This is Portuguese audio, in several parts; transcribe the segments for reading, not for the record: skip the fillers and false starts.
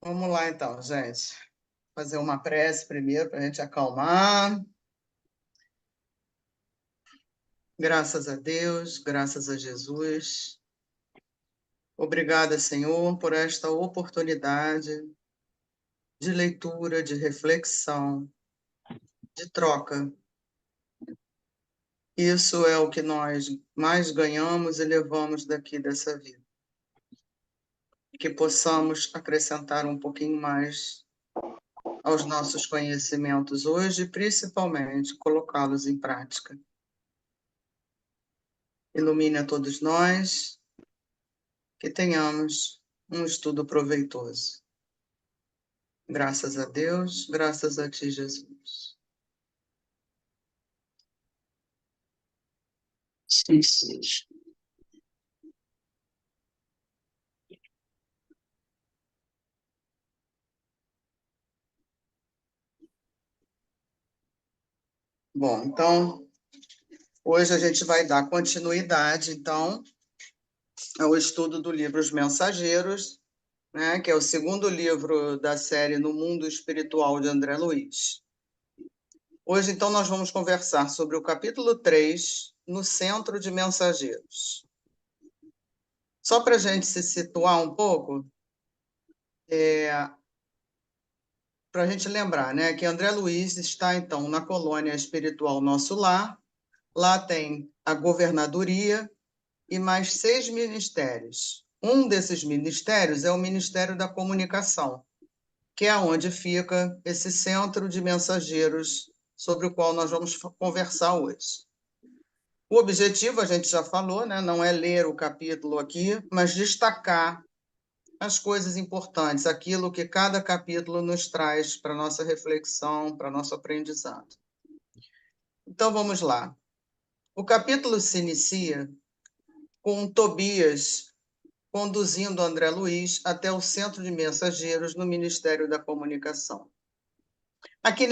Vamos lá, então, gente. Fazer uma prece primeiro para a gente acalmar. Graças a Deus, graças a Jesus. Obrigada, Senhor, por esta oportunidade de leitura, de reflexão, de troca. Isso é o que nós mais ganhamos e levamos daqui dessa vida. Que possamos acrescentar um pouquinho mais aos nossos conhecimentos hoje, principalmente colocá-los em prática. Ilumine a todos nós, que tenhamos um estudo proveitoso. Graças a Deus, graças a Ti, Jesus. Sim, seja. Bom, então, hoje a gente vai dar continuidade, então, ao estudo do livro Os Mensageiros, né, que é o segundo livro da série No Mundo Espiritual de André Luiz. Hoje, então, nós vamos conversar sobre o capítulo 3, No Centro de Mensageiros. Só para a gente se situar um pouco, para a gente lembrar, né, que André Luiz está, então, na colônia espiritual Nosso Lar. Lá tem a governadoria e mais 6 ministérios. Um desses ministérios é o Ministério da Comunicação, que é onde fica esse centro de mensageiros sobre o qual nós vamos conversar hoje. O objetivo, a gente já falou, né, não é ler o capítulo aqui, mas destacar as coisas importantes, aquilo que cada capítulo nos traz para a nossa reflexão, para nosso aprendizado. Então, vamos lá. O capítulo se inicia com Tobias conduzindo André Luiz até o centro de mensageiros no Ministério da Comunicação. Aqui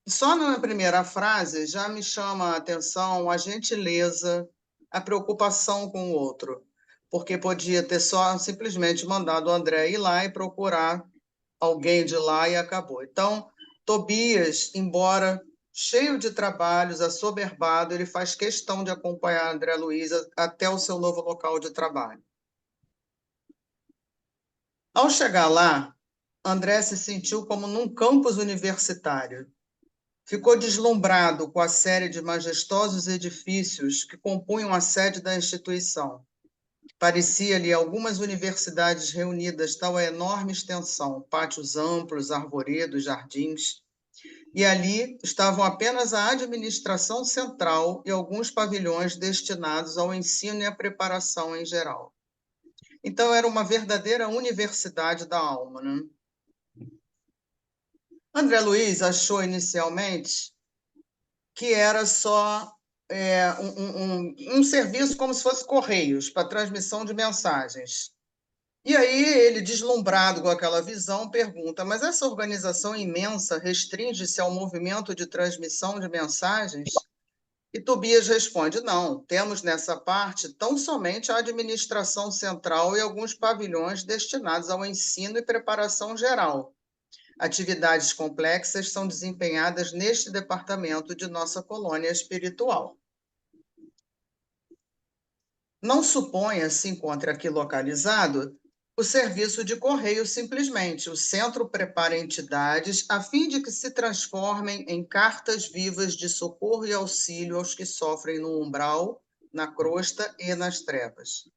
só na primeira frase já me chama a atenção a gentileza, a preocupação com o outro, porque podia ter só simplesmente mandado o André ir lá e procurar alguém de lá e acabou. Então, Tobias, embora cheio de trabalhos, assoberbado, ele faz questão de acompanhar André Luiz até o seu novo local de trabalho. Ao chegar lá, André se sentiu como num campus universitário. Ficou deslumbrado com a série de majestosos edifícios que compunham a sede da instituição. Parecia-lhe algumas universidades reunidas, tal a enorme extensão, pátios amplos, arvoredos, jardins. E ali estavam apenas a administração central e alguns pavilhões destinados ao ensino e à preparação em geral. Então, era uma verdadeira universidade da alma, né? André Luiz achou inicialmente que era só um serviço como se fosse Correios, para transmissão de mensagens. E aí ele, deslumbrado com aquela visão, pergunta: mas essa organização imensa restringe-se ao movimento de transmissão de mensagens? E Tobias responde: não, temos nessa parte tão somente a administração central e alguns pavilhões destinados ao ensino e preparação geral. Atividades complexas são desempenhadas neste departamento de nossa colônia espiritual. Não suponha se encontra aqui localizado o serviço de correio simplesmente. O centro prepara entidades a fim de que se transformem em cartas vivas de socorro e auxílio aos que sofrem no umbral, na crosta e nas trevas.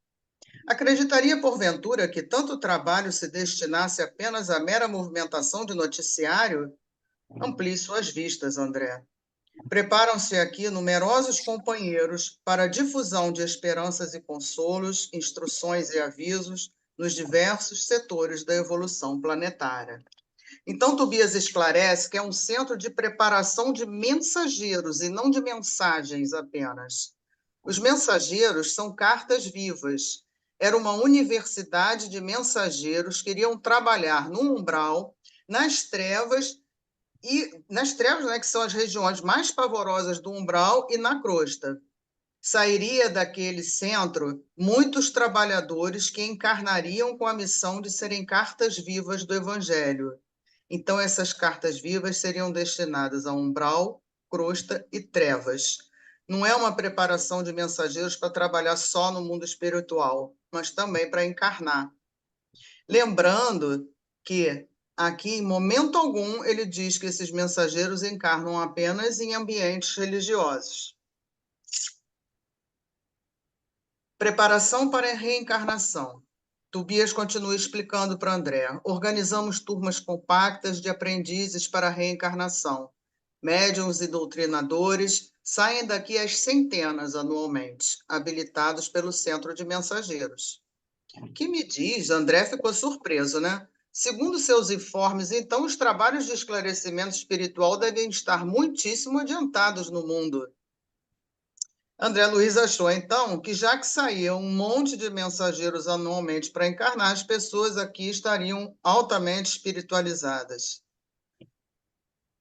Acreditaria, porventura, que tanto trabalho se destinasse apenas à mera movimentação de noticiário? Amplie suas vistas, André. Preparam-se aqui numerosos companheiros para a difusão de esperanças e consolos, instruções e avisos nos diversos setores da evolução planetária. Então, Tobias esclarece que é um centro de preparação de mensageiros e não de mensagens apenas. Os mensageiros são cartas vivas. Era uma universidade de mensageiros que iriam trabalhar no umbral, nas trevas, né, que são as regiões mais pavorosas do umbral, e na crosta. sairia daquele centro muitos trabalhadores que encarnariam com a missão de serem cartas vivas do Evangelho. Então, essas cartas vivas seriam destinadas a umbral, crosta e trevas. Não é uma preparação de mensageiros para trabalhar só no mundo espiritual, mas também para encarnar. Lembrando que aqui, em momento algum, ele diz que esses mensageiros encarnam apenas em ambientes religiosos. Preparação para a reencarnação. Tobias continua explicando para André. Organizamos turmas compactas de aprendizes para a reencarnação. Médiuns e doutrinadores saem daqui às centenas anualmente, habilitados pelo Centro de Mensageiros. Que me diz, André ficou surpreso, né? Segundo seus informes, então, os trabalhos de esclarecimento espiritual devem estar muitíssimo adiantados no mundo. André Luiz achou, então, que já que saía um monte de mensageiros anualmente para encarnar, as pessoas aqui estariam altamente espiritualizadas.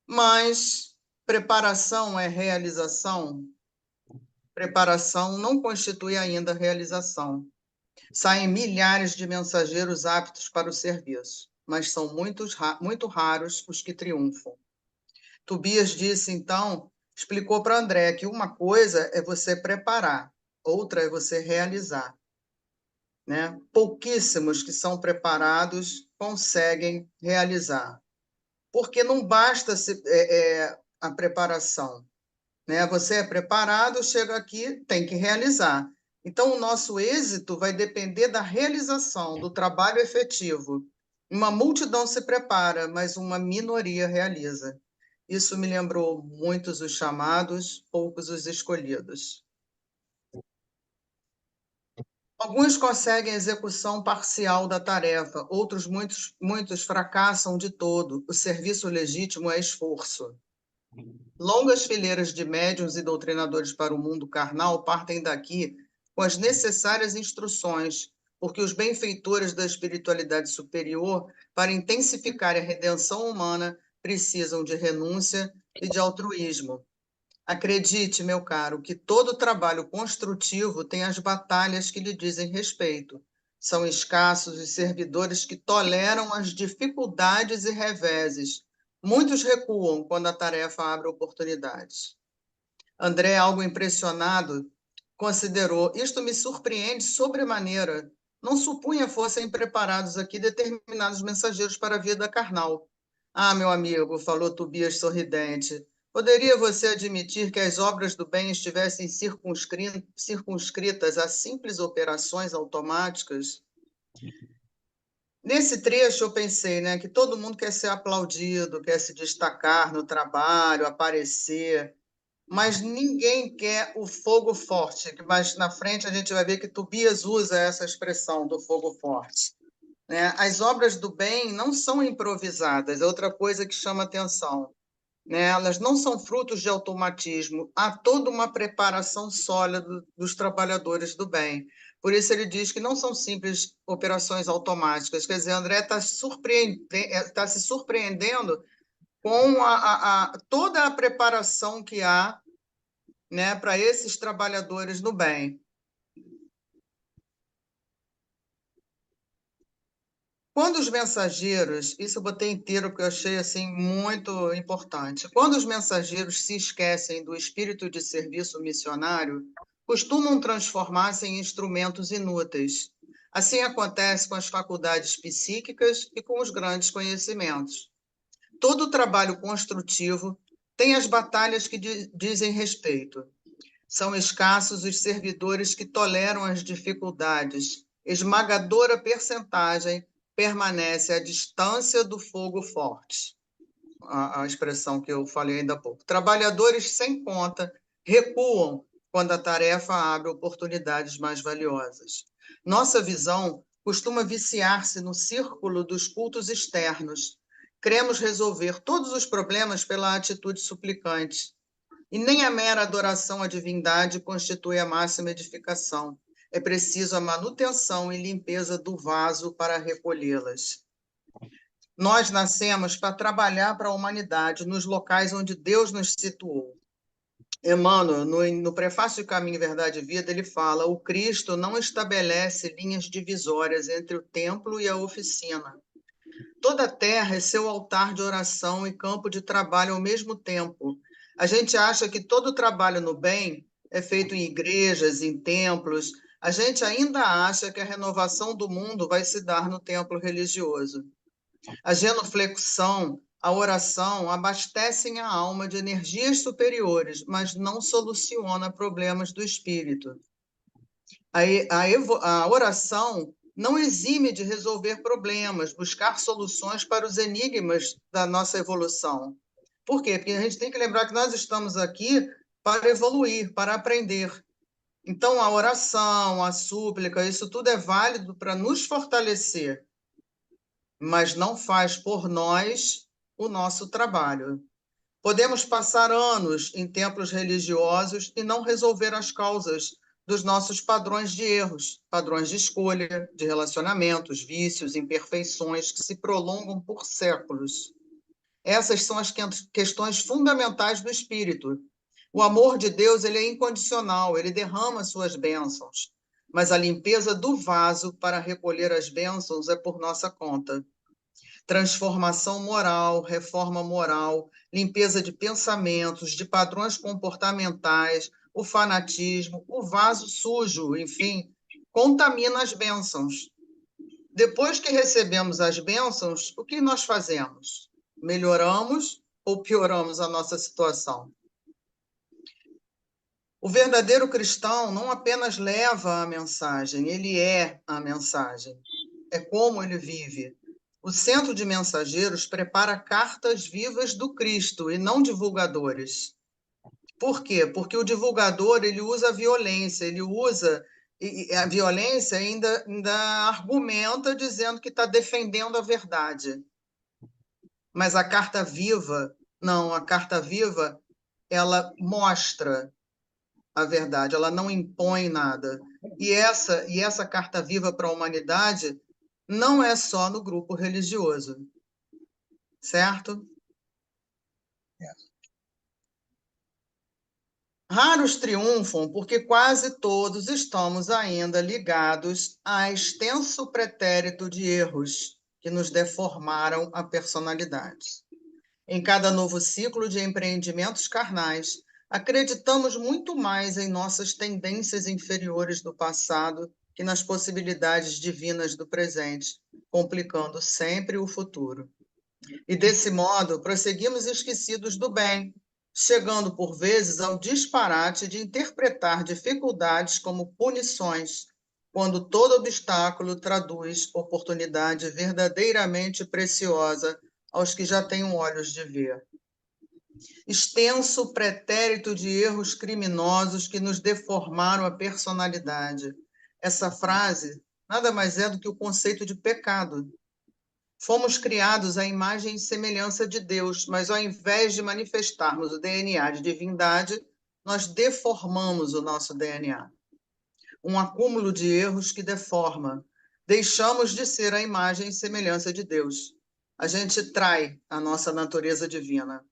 Mas preparação é realização? Preparação não constitui ainda realização. Saem milhares de mensageiros aptos para o serviço, mas são muito raros os que triunfam. Tobias disse, então, explicou para André que uma coisa é você preparar, outra é você realizar. Né? Pouquíssimos que são preparados conseguem realizar. Porque não basta a preparação. Né? Você é preparado, chega aqui, tem que realizar. Então, o nosso êxito vai depender da realização, do trabalho efetivo. Uma multidão se prepara, mas uma minoria realiza. Isso me lembrou muitos os chamados, poucos os escolhidos. Alguns conseguem execução parcial da tarefa, outros muitos fracassam de todo. O serviço legítimo é esforço. Longas fileiras de médiuns e doutrinadores para o mundo carnal partem daqui com as necessárias instruções, porque os benfeitores da espiritualidade superior, para intensificar a redenção humana, precisam de renúncia e de altruísmo. Acredite, meu caro, que todo trabalho construtivo tem as batalhas que lhe dizem respeito. São escassos os servidores que toleram as dificuldades e reveses. Muitos recuam quando a tarefa abre oportunidades. André, algo impressionado, considerou: isto me surpreende sobremaneira. Não supunha fossem preparados aqui determinados mensageiros para a vida carnal. Ah, meu amigo, falou Tobias sorridente, poderia você admitir que as obras do bem estivessem circunscritas a simples operações automáticas? Nesse trecho eu pensei, né, que todo mundo quer ser aplaudido, quer se destacar no trabalho, aparecer, mas ninguém quer o fogo forte. Mas na frente a gente vai ver que Tobias usa essa expressão do fogo forte. Né? As obras do bem não são improvisadas, é outra coisa que chama atenção. Né? Elas não são frutos de automatismo, há toda uma preparação sólida dos trabalhadores do bem. Por isso ele diz que não são simples operações automáticas. Quer dizer, André está se surpreendendo com toda a preparação que há, né, para esses trabalhadores do bem. Quando os mensageiros, isso eu botei inteiro porque eu achei assim muito importante. Quando os mensageiros se esquecem do espírito de serviço missionário, costumam transformar-se em instrumentos inúteis. Assim acontece com as faculdades psíquicas e com os grandes conhecimentos. Todo trabalho construtivo tem as batalhas que dizem respeito. São escassos os servidores que toleram as dificuldades. Esmagadora percentagem permanece à distância do fogo forte. A expressão que eu falei ainda há pouco. Trabalhadores sem conta recuam quando a tarefa abre oportunidades mais valiosas. Nossa visão costuma viciar-se no círculo dos cultos externos. Queremos resolver todos os problemas pela atitude suplicante. E nem a mera adoração à divindade constitui a máxima edificação. É preciso a manutenção e limpeza do vaso para recolhê-las. Nós nascemos para trabalhar para a humanidade nos locais onde Deus nos situou. Emmanuel, no prefácio de Caminho, Verdade e Vida, ele fala: o Cristo não estabelece linhas divisórias entre o templo e a oficina. Toda a terra é seu altar de oração e campo de trabalho ao mesmo tempo. A gente acha que todo trabalho no bem é feito em igrejas, em templos. A gente ainda acha que a renovação do mundo vai se dar no templo religioso. A genuflexão, a oração abastecem a alma de energias superiores, mas não soluciona problemas do espírito. A oração não exime de resolver problemas, buscar soluções para os enigmas da nossa evolução. Por quê? Porque a gente tem que lembrar que nós estamos aqui para evoluir, para aprender. Então, a oração, a súplica, isso tudo é válido para nos fortalecer, mas não faz por nós o nosso trabalho. Podemos passar anos em templos religiosos e não resolver as causas dos nossos padrões de erros, padrões de escolha, de relacionamentos, vícios, imperfeições que se prolongam por séculos. Essas são as questões fundamentais do espírito. O amor de Deus, ele é incondicional, ele derrama suas bênçãos, mas a limpeza do vaso para recolher as bênçãos é por nossa conta. Transformação moral, reforma moral, limpeza de pensamentos, de padrões comportamentais, o fanatismo, o vaso sujo, enfim, contamina as bênçãos. Depois que recebemos as bênçãos, o que nós fazemos? Melhoramos ou pioramos a nossa situação? O verdadeiro cristão não apenas leva a mensagem, ele é a mensagem. É como ele vive. O Centro de Mensageiros prepara cartas vivas do Cristo e não divulgadores. Por quê? Porque o divulgador ele usa a violência, ele usa e a violência ainda argumenta dizendo que está defendendo a verdade. Mas a carta viva, não, a carta viva, ela mostra a verdade, ela não impõe nada. E essa carta viva para a humanidade não é só no grupo religioso, certo? Raros triunfam porque quase todos estamos ainda ligados a extenso pretérito de erros que nos deformaram a personalidade. Em cada novo ciclo de empreendimentos carnais, acreditamos muito mais em nossas tendências inferiores do passado que nas possibilidades divinas do presente, complicando sempre o futuro. E desse modo, prosseguimos esquecidos do bem, chegando por vezes ao disparate de interpretar dificuldades como punições, quando todo obstáculo traduz oportunidade verdadeiramente preciosa aos que já têm olhos de ver. Extenso pretérito de erros criminosos que nos deformaram a personalidade. Essa frase nada mais é do que o conceito de pecado. Fomos criados à imagem e semelhança de Deus, mas ao invés de manifestarmos o DNA de divindade, nós deformamos o nosso DNA. Um acúmulo de erros que deforma. Deixamos de ser a imagem e semelhança de Deus. A gente trai a nossa natureza divina.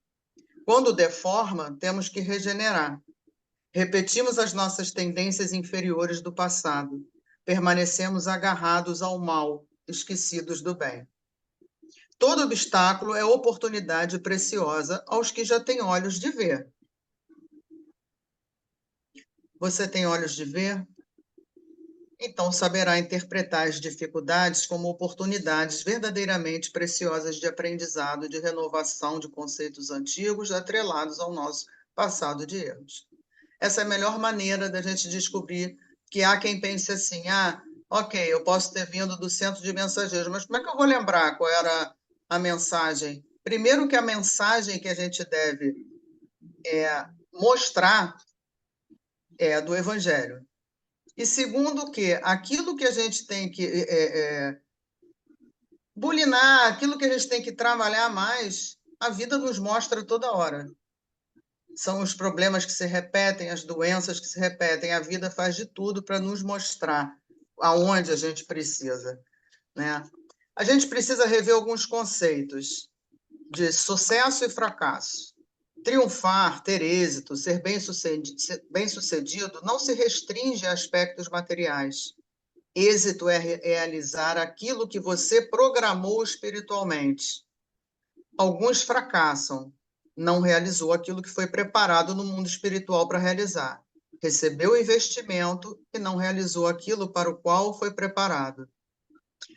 Quando deforma, temos que regenerar. Repetimos as nossas tendências inferiores do passado. Permanecemos agarrados ao mal, esquecidos do bem. Todo obstáculo é oportunidade preciosa aos que já têm olhos de ver. Você tem olhos de ver? Então saberá interpretar as dificuldades como oportunidades verdadeiramente preciosas de aprendizado, de renovação de conceitos antigos atrelados ao nosso passado de erros. Essa é a melhor maneira da gente descobrir que há quem pense assim, ok, eu posso ter vindo do Centro de Mensageiros, mas como é que eu vou lembrar qual era a mensagem? Primeiro que a mensagem que a gente deve mostrar é a do Evangelho. E segundo que aquilo que a gente tem que bulinar, aquilo que a gente tem que trabalhar mais, a vida nos mostra toda hora. São os problemas que se repetem, as doenças que se repetem. A vida faz de tudo para nos mostrar aonde a gente precisa, né? A gente precisa rever alguns conceitos de sucesso e fracasso. Triunfar, ter êxito, ser bem-sucedido não se restringe a aspectos materiais. Êxito é realizar aquilo que você programou espiritualmente. Alguns fracassam, não realizou aquilo que foi preparado no mundo espiritual para realizar. Recebeu o investimento e não realizou aquilo para o qual foi preparado.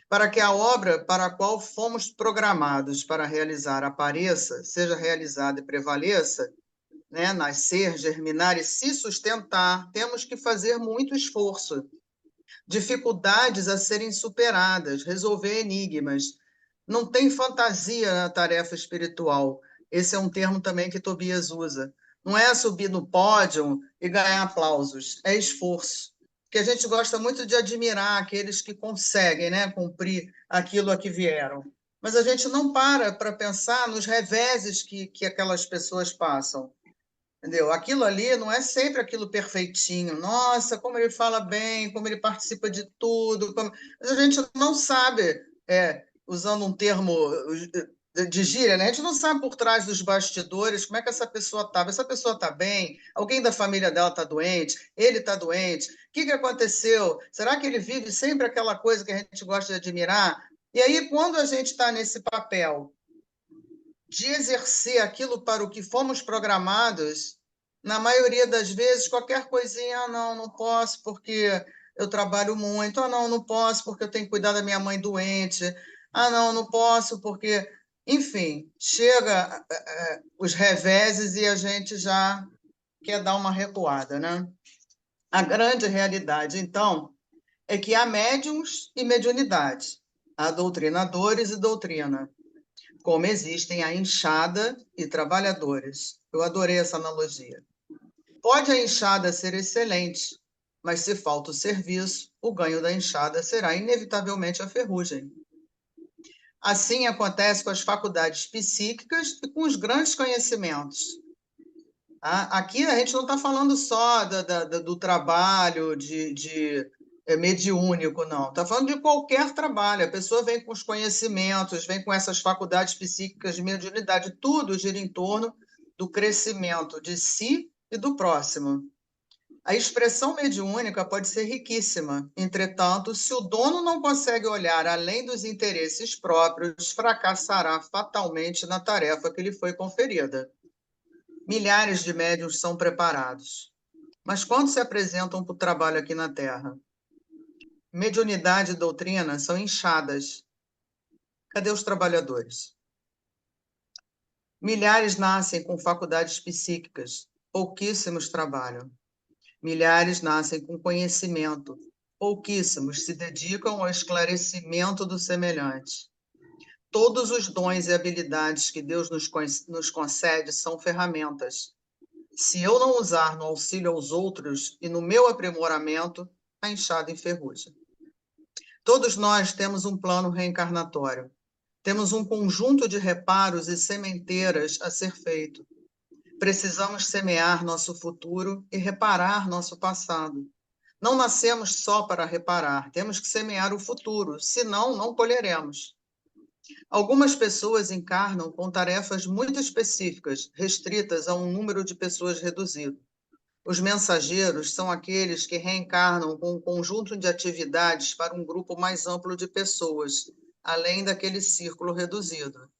Para que a obra para a qual fomos programados para realizar apareça, seja realizada e prevaleça, né, nascer, germinar e se sustentar, temos que fazer muito esforço. Dificuldades a serem superadas, resolver enigmas. Não tem fantasia na tarefa espiritual. Esse é um termo também que Tobias usa. Não é subir no pódio e ganhar aplausos, é esforço. Porque a gente gosta muito de admirar aqueles que conseguem, né, cumprir aquilo a que vieram. Mas a gente não para pensar nos reveses que aquelas pessoas passam. Entendeu? Aquilo ali não é sempre aquilo perfeitinho. Nossa, como ele fala bem, como ele participa de tudo. Mas a gente não sabe, usando um termo de gíria, né? A gente não sabe por trás dos bastidores como é que essa pessoa estava. Essa pessoa está bem? Alguém da família dela está doente? Ele está doente? O que aconteceu? Será que ele vive sempre aquela coisa que a gente gosta de admirar? E aí, quando a gente está nesse papel de exercer aquilo para o que fomos programados, na maioria das vezes, qualquer coisinha, não posso porque eu trabalho muito, não posso porque eu tenho que cuidar da minha mãe doente, não posso porque... Enfim, chega os reveses e a gente já quer dar uma recuada, né? A grande realidade, então, é que há médiums e mediunidade, há doutrinadores e doutrina, como existem a enxada e trabalhadores. Eu adorei essa analogia. Pode a enxada ser excelente, mas se falta o serviço, o ganho da enxada será inevitavelmente a ferrugem. Assim acontece com as faculdades psíquicas e com os grandes conhecimentos. Aqui a gente não está falando só do trabalho mediúnico, não. Está falando de qualquer trabalho. A pessoa vem com os conhecimentos, vem com essas faculdades psíquicas de mediunidade. Tudo gira em torno do crescimento de si e do próximo. A expressão mediúnica pode ser riquíssima. Entretanto, se o dono não consegue olhar além dos interesses próprios, fracassará fatalmente na tarefa que lhe foi conferida. Milhares de médiuns são preparados. Mas quando se apresentam para o trabalho aqui na Terra? Mediunidade e doutrina são inchadas. Cadê os trabalhadores? Milhares nascem com faculdades psíquicas, pouquíssimos trabalham. Milhares nascem com conhecimento, pouquíssimos se dedicam ao esclarecimento do semelhante. Todos os dons e habilidades que Deus nos concede são ferramentas. Se eu não usar no auxílio aos outros e no meu aprimoramento, a enxada enferruja. Todos nós temos um plano reencarnatório. Temos um conjunto de reparos e sementeiras a ser feito. Precisamos semear nosso futuro e reparar nosso passado. Não nascemos só para reparar, temos que semear o futuro, senão não colheremos. Algumas pessoas encarnam com tarefas muito específicas, restritas a um número de pessoas reduzido. Os mensageiros são aqueles que reencarnam com um conjunto de atividades para um grupo mais amplo de pessoas, além daquele círculo reduzido.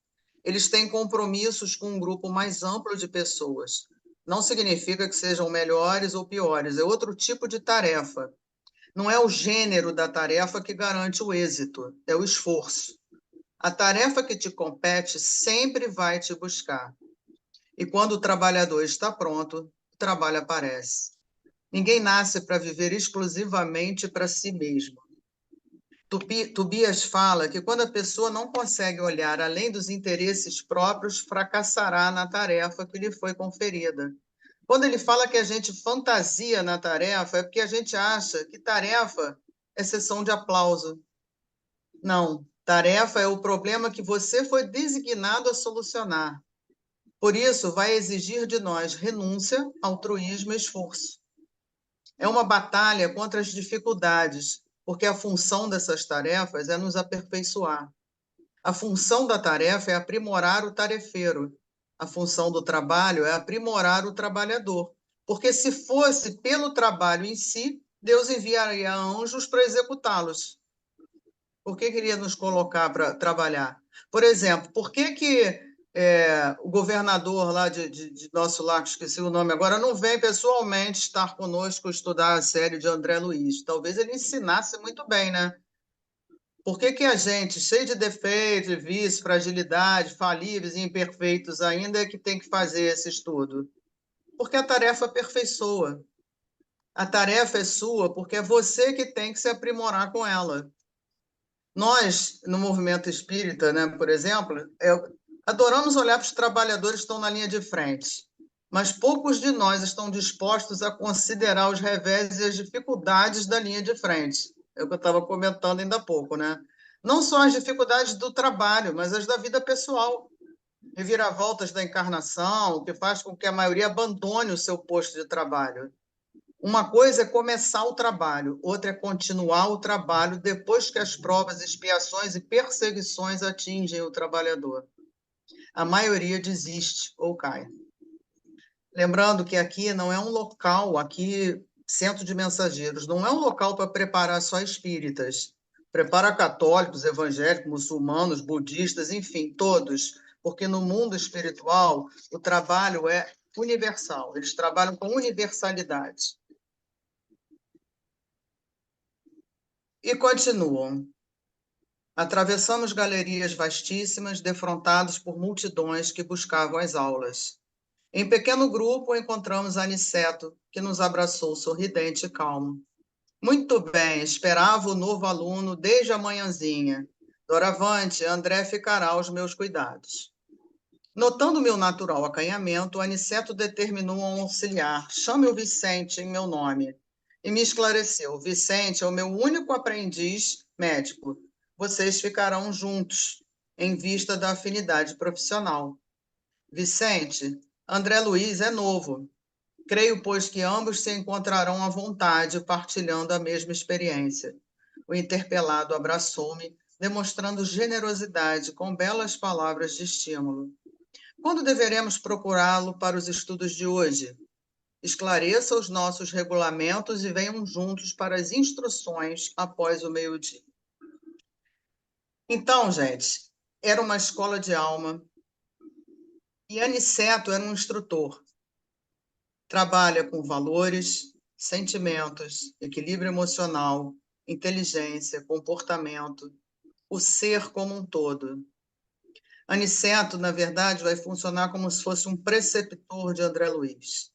Eles têm compromissos com um grupo mais amplo de pessoas. Não significa que sejam melhores ou piores, é outro tipo de tarefa. Não é o gênero da tarefa que garante o êxito, é o esforço. A tarefa que te compete sempre vai te buscar. E quando o trabalhador está pronto, o trabalho aparece. Ninguém nasce para viver exclusivamente para si mesmo. Tobias fala que quando a pessoa não consegue olhar além dos interesses próprios, fracassará na tarefa que lhe foi conferida. Quando ele fala que a gente fantasia na tarefa, é porque a gente acha que tarefa é sessão de aplauso. Não, tarefa é o problema que você foi designado a solucionar. Por isso, vai exigir de nós renúncia, altruísmo e esforço. É uma batalha contra as dificuldades, porque a função dessas tarefas é nos aperfeiçoar. A função da tarefa é aprimorar o tarefeiro. A função do trabalho é aprimorar o trabalhador. Porque se fosse pelo trabalho em si, Deus enviaria anjos para executá-los. Por que queria nos colocar para trabalhar? Por exemplo, por que o governador lá de nosso lar, que esqueci o nome agora, não vem pessoalmente estar conosco, estudar a série de André Luiz? Talvez ele ensinasse muito bem, né? Por que a gente, cheio de defeitos, vícios, fragilidade, falíveis e imperfeitos ainda, é que tem que fazer esse estudo? Porque a tarefa aperfeiçoa. A tarefa é sua porque é você que tem que se aprimorar com ela. Nós, no movimento espírita, né, por exemplo, adoramos olhar para os trabalhadores que estão na linha de frente, mas poucos de nós estão dispostos a considerar os revés e as dificuldades da linha de frente. É o que eu estava comentando ainda há pouco, né? Não só as dificuldades do trabalho, mas as da vida pessoal. Reviravoltas da encarnação, que faz com que a maioria abandone o seu posto de trabalho. Uma coisa é começar o trabalho, outra é continuar o trabalho depois que as provas, expiações e perseguições atingem o trabalhador. A maioria desiste ou cai. Lembrando que aqui não é um local, aqui, Centro de Mensageiros, não é um local para preparar só espíritas. Prepara católicos, evangélicos, muçulmanos, budistas, enfim, todos. Porque no mundo espiritual, o trabalho é universal. Eles trabalham com universalidade. E continuam. Atravessamos galerias vastíssimas, defrontados por multidões que buscavam as aulas. Em pequeno grupo, encontramos Aniceto, que nos abraçou sorridente e calmo. Muito bem, esperava o novo aluno desde a manhãzinha. Doravante, André ficará aos meus cuidados. Notando meu natural acanhamento, Aniceto determinou a um auxiliar: chame o Vicente em meu nome. E me esclareceu: Vicente é o meu único aprendiz médico. Vocês ficarão juntos, em vista da afinidade profissional. Vicente, André Luiz é novo. Creio, pois, que ambos se encontrarão à vontade, partilhando a mesma experiência. O interpelado abraçou-me, demonstrando generosidade com belas palavras de estímulo. Quando deveremos procurá-lo para os estudos de hoje? Esclareça os nossos regulamentos e venham juntos para as instruções após o meio-dia. Então, gente, era uma escola de alma e Aniceto era um instrutor. Trabalha com valores, sentimentos, equilíbrio emocional, inteligência, comportamento, o ser como um todo. Aniceto, na verdade, vai funcionar como se fosse um preceptor de André Luiz.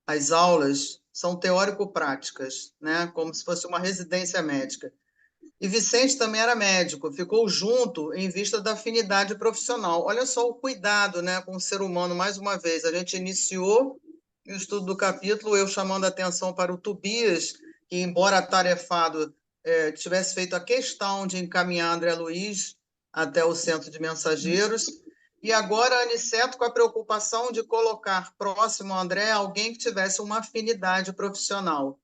As aulas são teórico-práticas, né? Como se fosse uma residência médica. E Vicente também era médico, ficou junto em vista da afinidade profissional. Olha só o cuidado, né, com o ser humano, mais uma vez. A gente iniciou o estudo do capítulo, eu chamando a atenção para o Tobias, que, embora atarefado, tivesse feito a questão de encaminhar André Luiz até o Centro de Mensageiros, e agora Aniceto com a preocupação de colocar próximo a André alguém que tivesse uma afinidade profissional.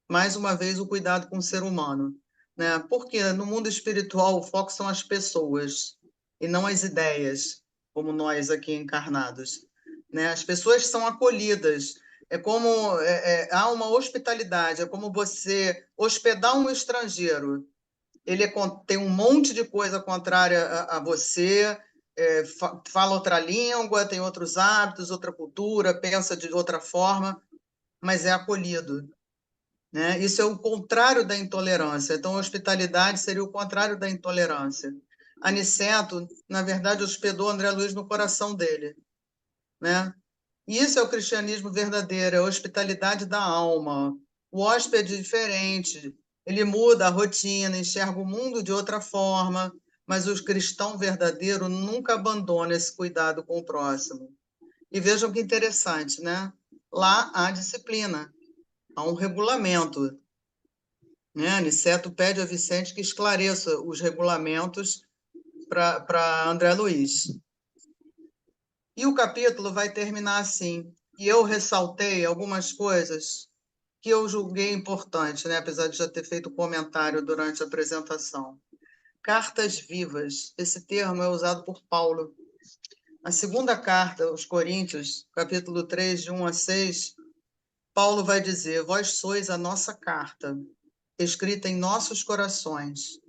Mais uma vez, o cuidado com o ser humano, né? Porque no mundo espiritual o foco são as pessoas e não as ideias, como nós aqui encarnados, né? As pessoas são acolhidas. É como há uma hospitalidade, é como você hospedar um estrangeiro. Ele tem um monte de coisa contrária a você, fala outra língua, tem outros hábitos, outra cultura, pensa de outra forma, mas é acolhido, né? Isso é o contrário da intolerância. Então, a hospitalidade seria o contrário da intolerância. Aniceto, na verdade, hospedou André Luiz no coração dele, né? E isso é o cristianismo verdadeiro, é a hospitalidade da alma. O hóspede é diferente, ele muda a rotina, enxerga o mundo de outra forma, mas o cristão verdadeiro nunca abandona esse cuidado com o próximo. E vejam que interessante, né? Lá há disciplina, há um regulamento, né? Aniceto pede a Vicente que esclareça os regulamentos para André Luiz. E o capítulo vai terminar assim. E eu ressaltei algumas coisas que eu julguei importantes, né? Apesar de já ter feito comentário durante a apresentação. Cartas vivas. Esse termo é usado por Paulo. A segunda carta aos Coríntios, capítulo 3, de 1 a 6, Paulo vai dizer: vós sois a nossa carta, escrita em nossos corações,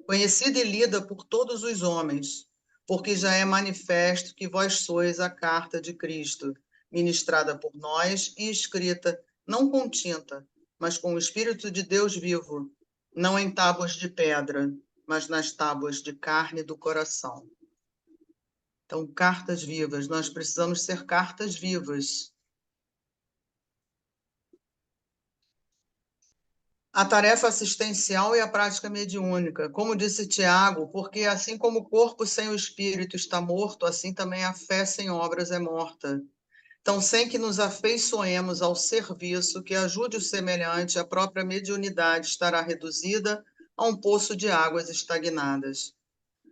conhecida e lida por todos os homens, porque já é manifesto que vós sois a carta de Cristo, ministrada por nós e escrita, não com tinta, mas com o Espírito de Deus vivo, não em tábuas de pedra, mas nas tábuas de carne do coração. Então, cartas vivas, nós precisamos ser cartas vivas. A tarefa assistencial e a prática mediúnica. Como disse Tiago, porque assim como o corpo sem o espírito está morto, assim também a fé sem obras é morta. Então, sem que nos afeiçoemos ao serviço que ajude o semelhante, a própria mediunidade estará reduzida a um poço de águas estagnadas.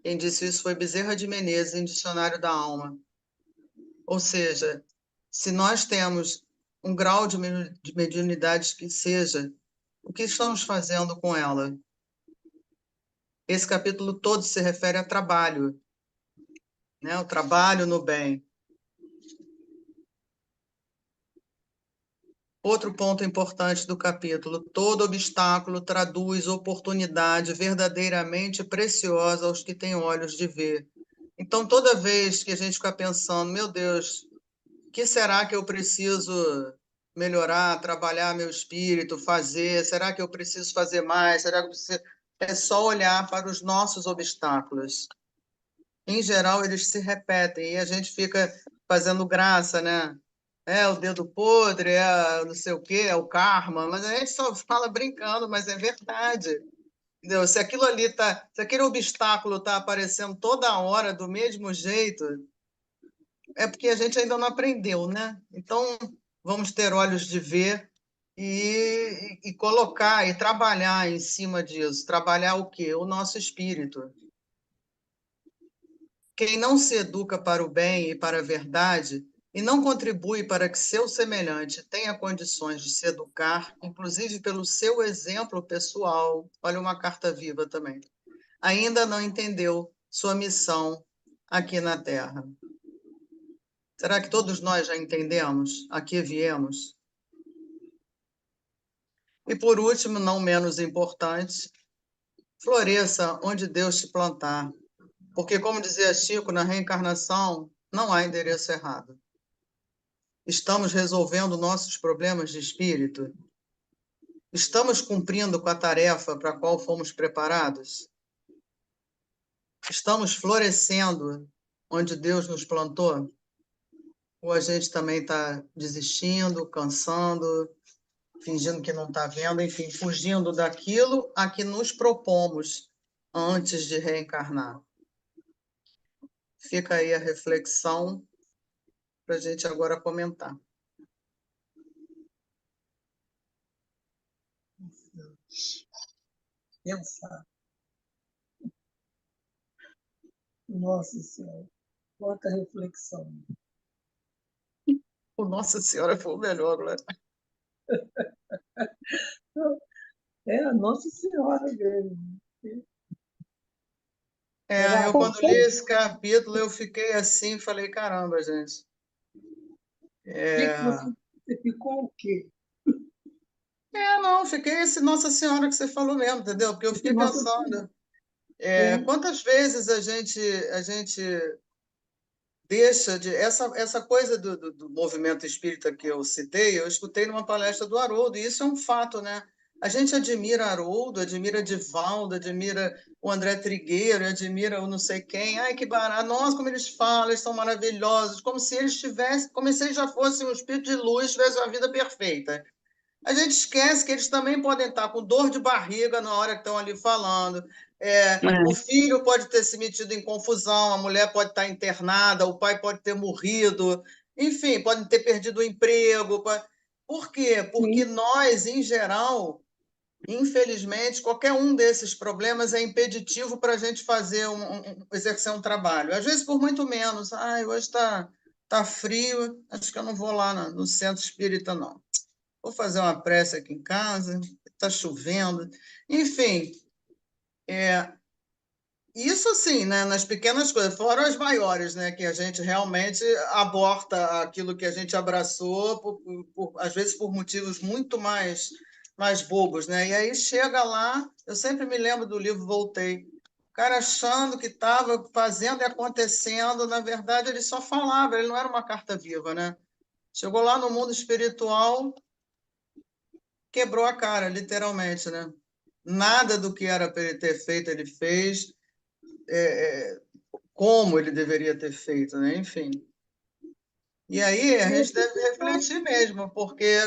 Quem disse isso foi Bezerra de Menezes, em Dicionário da Alma. Ou seja, se nós temos um grau de mediunidade que seja, o que estamos fazendo com ela? Esse capítulo todo se refere a trabalho, né? O trabalho no bem. Outro ponto importante do capítulo: todo obstáculo traduz oportunidade verdadeiramente preciosa aos que têm olhos de ver. Então, toda vez que a gente fica pensando, meu Deus, o que será que eu preciso melhorar, trabalhar meu espírito, fazer? Será que eu preciso fazer mais? Será que eu preciso... É só olhar para os nossos obstáculos. Em geral, eles se repetem e a gente fica fazendo graça, né? É o dedo podre, é não sei o quê, é o karma, mas a gente só fala brincando, mas é verdade. Entendeu? Se aquilo ali tá, se aquele obstáculo está aparecendo toda hora do mesmo jeito, é porque a gente ainda não aprendeu, né? Então, vamos ter olhos de ver e colocar e trabalhar em cima disso. Trabalhar o quê? O nosso espírito. Quem não se educa para o bem e para a verdade e não contribui para que seu semelhante tenha condições de se educar, inclusive pelo seu exemplo pessoal, olha uma carta viva também, ainda não entendeu sua missão aqui na Terra. Será que todos nós já entendemos a que viemos? E por último, não menos importante, floresça onde Deus te plantar. Porque, como dizia Chico, na reencarnação não há endereço errado. Estamos resolvendo nossos problemas de espírito? Estamos cumprindo com a tarefa para a qual fomos preparados? Estamos florescendo onde Deus nos plantou? Ou a gente também está desistindo, cansando, fingindo que não está vendo, enfim, fugindo daquilo a que nos propomos antes de reencarnar? Fica aí a reflexão para a gente agora comentar. Pensar. Nossa Senhora, quanta reflexão. O Nossa Senhora foi o melhor, Glória. É a Nossa Senhora mesmo. Eu quando li esse capítulo, eu fiquei assim, falei, caramba, gente. Você ficou o quê? Não, fiquei esse Nossa Senhora que você falou mesmo, entendeu? Porque eu fiquei Nossa pensando, Senhora. quantas vezes a gente deixa de... Essa coisa do movimento espírita que eu citei, eu escutei numa palestra do Haroldo, e isso é um fato, né? A gente admira Haroldo, admira Divaldo, admira o André Trigueiro, admira o não sei quem. Ai, que barato! Nossa, como eles falam, eles são maravilhosos, como se eles tivessem, como se eles já fossem um espírito de luz, tivessem uma vida perfeita. A gente esquece que eles também podem estar com dor de barriga na hora que estão ali falando. O filho pode ter se metido em confusão, a mulher pode estar internada, o pai pode ter morrido, enfim, podem ter perdido o emprego. Por quê? Porque nós, em geral, infelizmente, qualquer um desses problemas é impeditivo para a gente fazer exercer um trabalho. Às vezes por muito menos. Hoje tá frio, acho que eu não vou lá no centro espírita, não. Vou fazer uma prece aqui em casa, está chovendo. Enfim, Isso sim, né? Nas pequenas coisas, fora as maiores, né? Que a gente realmente aborta aquilo que a gente abraçou, às vezes por motivos muito mais bobos, né? E aí chega lá, eu sempre me lembro do livro Voltei. O cara achando que estava fazendo e acontecendo, na verdade ele só falava, ele não era uma carta viva, né? Chegou lá no mundo espiritual, quebrou a cara, literalmente, né? Nada do que era para ele ter feito, ele fez. Como ele deveria ter feito, né? Enfim. E aí a gente deve refletir mesmo, porque,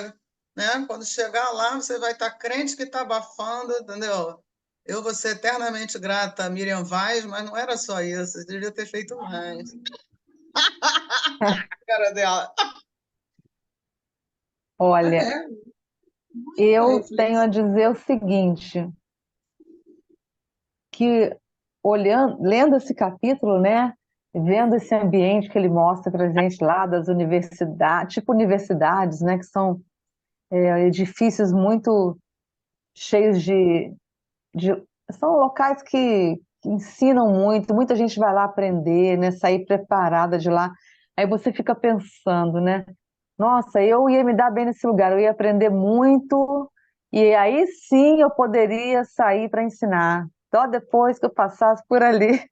né, quando chegar lá, você vai estar crente que está abafando, entendeu? Eu vou ser eternamente grata a Miriam Vaz, mas não era só isso, você devia ter feito mais. A cara dela. Olha, É, muita eu tenho a reflexão. dizer o seguinte, que olhando, lendo esse capítulo, né, vendo esse ambiente que ele mostra para gente lá das universidades, tipo universidades, né, que são edifícios muito cheios de são locais que ensinam muito, muita gente vai lá aprender, né, sair preparada de lá. Aí você fica pensando, né, nossa, eu ia me dar bem nesse lugar, eu ia aprender muito, e aí sim eu poderia sair para ensinar. Só depois que eu passasse por ali.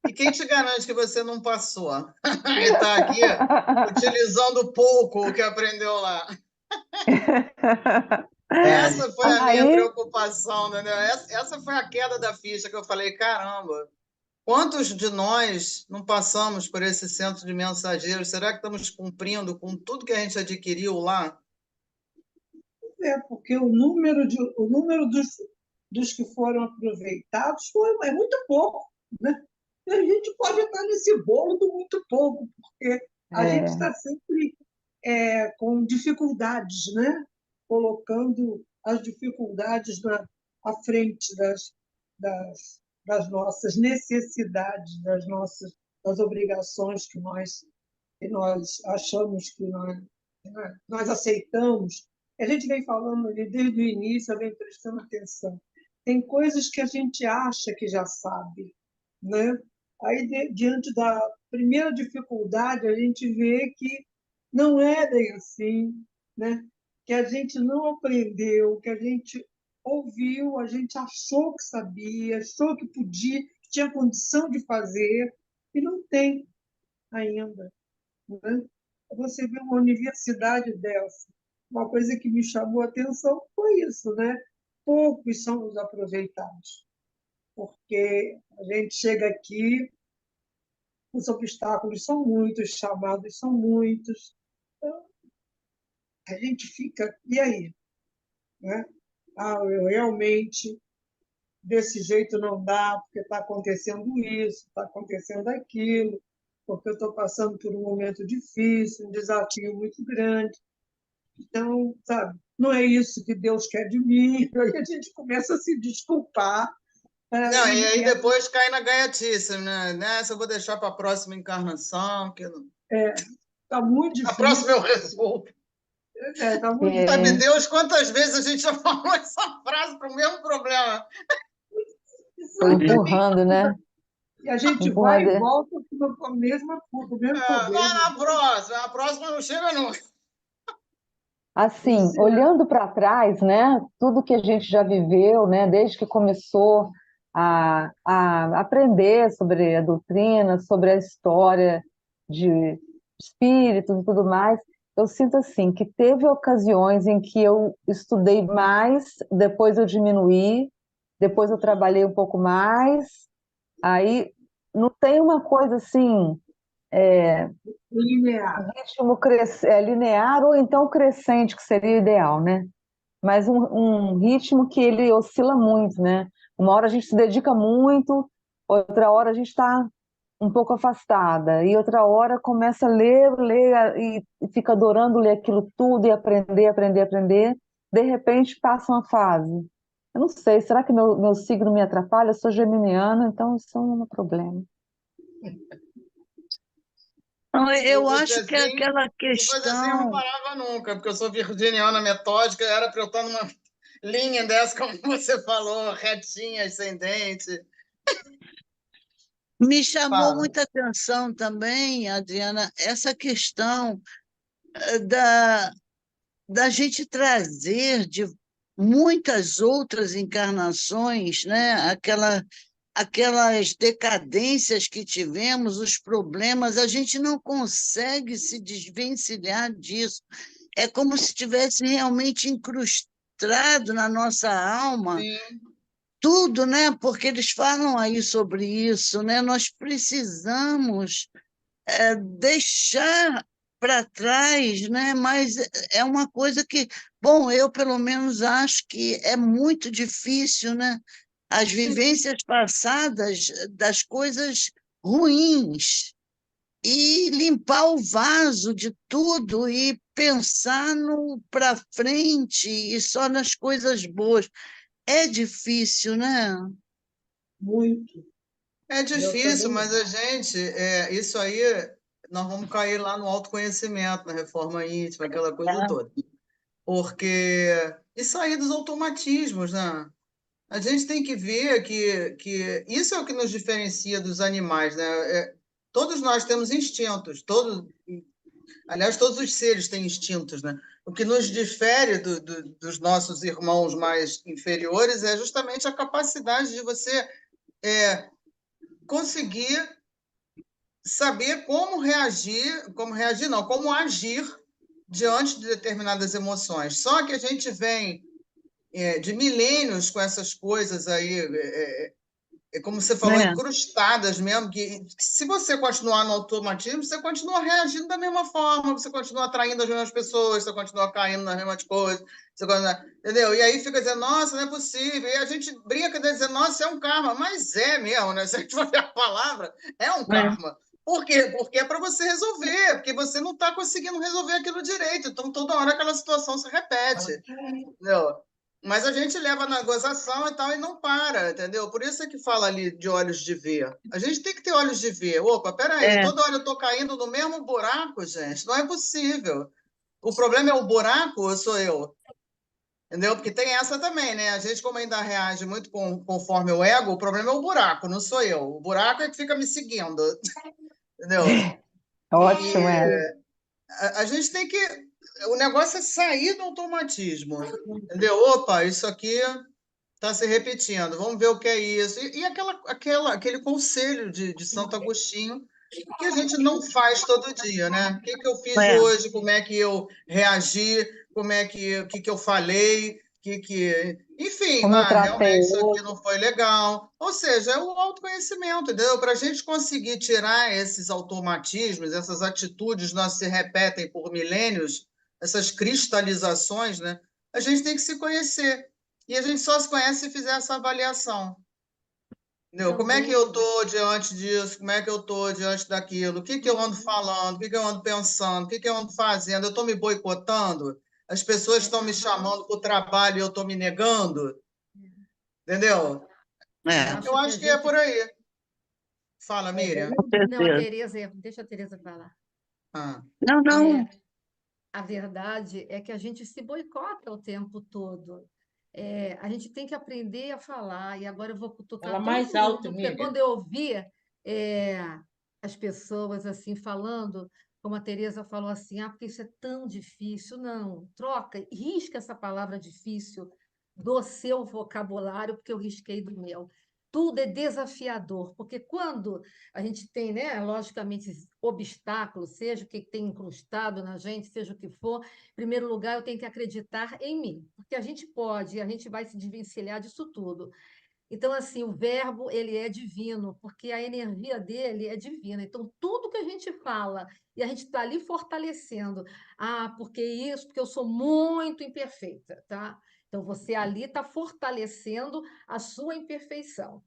E quem te garante que você não passou? E está aqui utilizando pouco o que aprendeu lá. Essa foi a minha Aí, preocupação, entendeu? Essa foi a queda da ficha que eu falei, caramba, quantos de nós não passamos por esse centro de mensageiros? Será que estamos cumprindo com tudo que a gente adquiriu lá? Porque o número dos que foram aproveitados é muito pouco, né? E a gente pode estar nesse bolo do muito pouco, porque a gente é, está sempre com dificuldades, né? Colocando as dificuldades à frente das nossas necessidades, das obrigações que nós achamos que nós aceitamos. A gente vem falando ali desde o início, vem prestando atenção. Tem coisas que a gente acha que já sabe, né? Aí, diante da primeira dificuldade, a gente vê que não é bem assim, né? Que a gente não aprendeu, que a gente ouviu, a gente achou que sabia, achou que podia, que tinha condição de fazer, e não tem ainda, né? Você vê uma universidade dessa. Uma coisa que me chamou a atenção foi isso, né? Poucos são os aproveitados, porque a gente chega aqui, os obstáculos são muitos, os chamados são muitos, então a gente fica, e aí? Né? Ah, eu realmente, desse jeito não dá, porque está acontecendo isso, está acontecendo aquilo, porque eu estou passando por um momento difícil, um desafio muito grande. Então, sabe, não é isso que Deus quer de mim. Aí a gente começa a se desculpar. Não, e aí E depois cai na gaiatice, né? Nessa eu vou deixar para a próxima encarnação, está muito a próxima eu difícil. resolvo. Está muito Sabe é, Deus quantas vezes a gente já falou essa frase para o mesmo problema? foi difícil. empurrando, né? E a gente vai e Empurrando. volta com com o mesmo Vai problema. a próxima não chega nunca. Assim, Pois é. olhando para trás, né, tudo que a gente já viveu, né, desde que começou a aprender sobre a doutrina, sobre a história de espíritos e tudo mais, eu sinto assim que teve ocasiões em que eu estudei mais, depois eu diminuí, depois eu trabalhei um pouco mais, aí não tem uma coisa assim Linear. ritmo linear ou então crescente, que seria o ideal, né? Mas um ritmo que ele oscila muito, né? Uma hora a gente se dedica muito, outra hora a gente está um pouco afastada, e outra hora começa a ler e fica adorando ler aquilo tudo e aprender, aprender, aprender. De repente passa uma fase. Eu não sei, será que meu signo me atrapalha? Eu sou geminiana, então isso é um problema. Não, Se eu fosse acho que é assim, aquela se fosse assim, eu não questão. parava nunca, porque eu sou virginiana metódica, era para eu estar numa linha dessa, como você falou, retinha, ascendente, Me chamou Fala. muita atenção também, Adriana, essa questão da, da gente trazer de muitas outras encarnações, né? Aquelas decadências que tivemos, os problemas, a gente não consegue se desvencilhar disso. É como se tivesse realmente incrustado na nossa alma Sim. tudo, né? Porque eles falam aí sobre isso, né? Nós precisamos deixar para trás, né? Mas é uma coisa que, bom, eu pelo menos acho que é muito difícil, né? As vivências passadas das coisas ruins e limpar o vaso de tudo e pensar no para frente e só nas coisas boas. É difícil, né? Muito. É Eu difícil, também. mas a gente, isso aí, nós vamos cair lá no autoconhecimento, na reforma íntima, aquela coisa toda. Porque, e sair dos automatismos, né? A gente tem que ver que isso é o que nos diferencia dos animais, né? Todos nós temos instintos, aliás, todos os seres têm instintos, né? O que nos difere dos nossos irmãos mais inferiores é justamente a capacidade de você conseguir saber como reagir não, como agir diante de determinadas emoções. Só que a gente vem de milênios com essas coisas aí, como você falou, É, incrustadas mesmo, que se você continuar no automatismo, você continua reagindo da mesma forma, você continua atraindo as mesmas pessoas, você continua caindo nas mesmas coisas, entendeu? E aí fica dizendo, nossa, não é possível. E a gente brinca dizendo, nossa, é um karma. Mas é mesmo, né? Se a gente for ver a palavra, é um é, karma. Por quê? Porque é para você resolver, porque você não está conseguindo resolver aquilo direito. Então, toda hora aquela situação se repete. Entendeu? Mas a gente leva na gozação e tal e não para, entendeu? Por isso é que fala ali de olhos de ver. A gente tem que ter olhos de ver. Opa, peraí, é, toda hora eu estou caindo no mesmo buraco, gente. Não é possível. O problema é o buraco ou sou eu? Entendeu? Porque tem essa também, né? A gente, como ainda reage muito conforme o ego, o problema é o buraco, não sou eu. O buraco é que fica me seguindo, entendeu? Ótimo, E é. a gente tem que. O negócio é sair do automatismo, entendeu? Opa, isso aqui está se repetindo, vamos ver o que é isso. E aquele conselho de Santo Agostinho, que a gente não faz todo dia, né? O que eu fiz é. hoje, como é que eu reagi, o que eu falei, enfim, Como eu tratei realmente o isso aqui outro. não foi legal. Ou seja, é o autoconhecimento, entendeu? Para a gente conseguir tirar esses automatismos, essas atitudes que se repetem por milênios, essas cristalizações, né? A gente tem que se conhecer. E a gente só se conhece se fizer essa avaliação. Entendeu? Como é que eu Também, estou diante disso? Como é que eu estou diante daquilo? O que que eu ando falando? O que que eu ando pensando? O que que eu ando fazendo? Eu estou me boicotando? As pessoas estão me chamando para o trabalho e eu estou me negando? Entendeu? eu É, Eu acho que a acho que é gente. por aí. Fala, Miriam. com Não, a certeza. Tereza, deixa a Tereza falar. Ah, Não, não, É, a verdade é que a gente se boicota o tempo todo. A gente tem que aprender a falar, e agora eu vou Fala cutucar todo mais alto, mundo, porque Miriam. quando eu ouvia é, as pessoas assim falando, como a Tereza falou assim, porque isso é tão difícil. Não, troca, risca essa palavra difícil do seu vocabulário, porque eu risquei do meu. Tudo é desafiador, porque quando a gente tem, né, logicamente, obstáculos, seja o que tem incrustado na gente, seja o que for, em primeiro lugar, eu tenho que acreditar em mim, porque a gente pode, a gente vai se desvencilhar disso tudo. Então, assim, o verbo, ele é divino, porque a energia dele é divina. Então, tudo que a gente fala, e a gente está ali fortalecendo, porque isso, porque eu sou muito imperfeita, tá? Então, você ali está fortalecendo a sua imperfeição.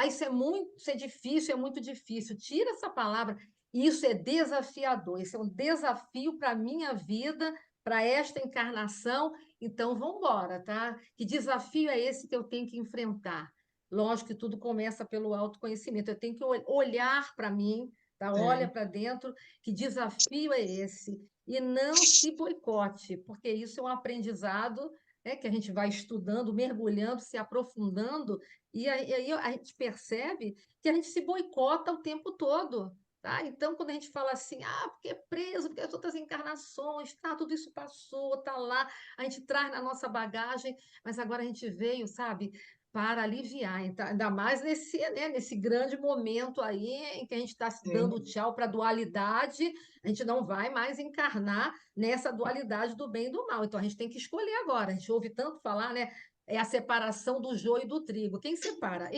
Isso é difícil, é muito difícil. Tira essa palavra. Isso é desafiador, isso é um desafio para a minha vida, para esta encarnação. Então, vamos embora, tá? Que desafio é esse que eu tenho que enfrentar? Lógico que tudo começa pelo autoconhecimento. Eu tenho que olhar para mim, tá? Olha sim. para dentro. Que desafio é esse? E não se boicote, porque isso é um aprendizado que a gente vai estudando, mergulhando, se aprofundando, e aí a gente percebe que a gente se boicota o tempo todo. Tá? Então, quando a gente fala assim, porque é preso, porque as outras encarnações, tá, tudo isso passou, tá lá, a gente traz na nossa bagagem, mas agora a gente veio, sabe, para aliviar, então, ainda mais nesse grande momento aí em que a gente está se dando Sim. tchau para a dualidade, a gente não vai mais encarnar nessa dualidade do bem e do mal. Então a gente tem que escolher agora. A gente ouve tanto falar, né? É a separação do joio e do trigo. Quem separa?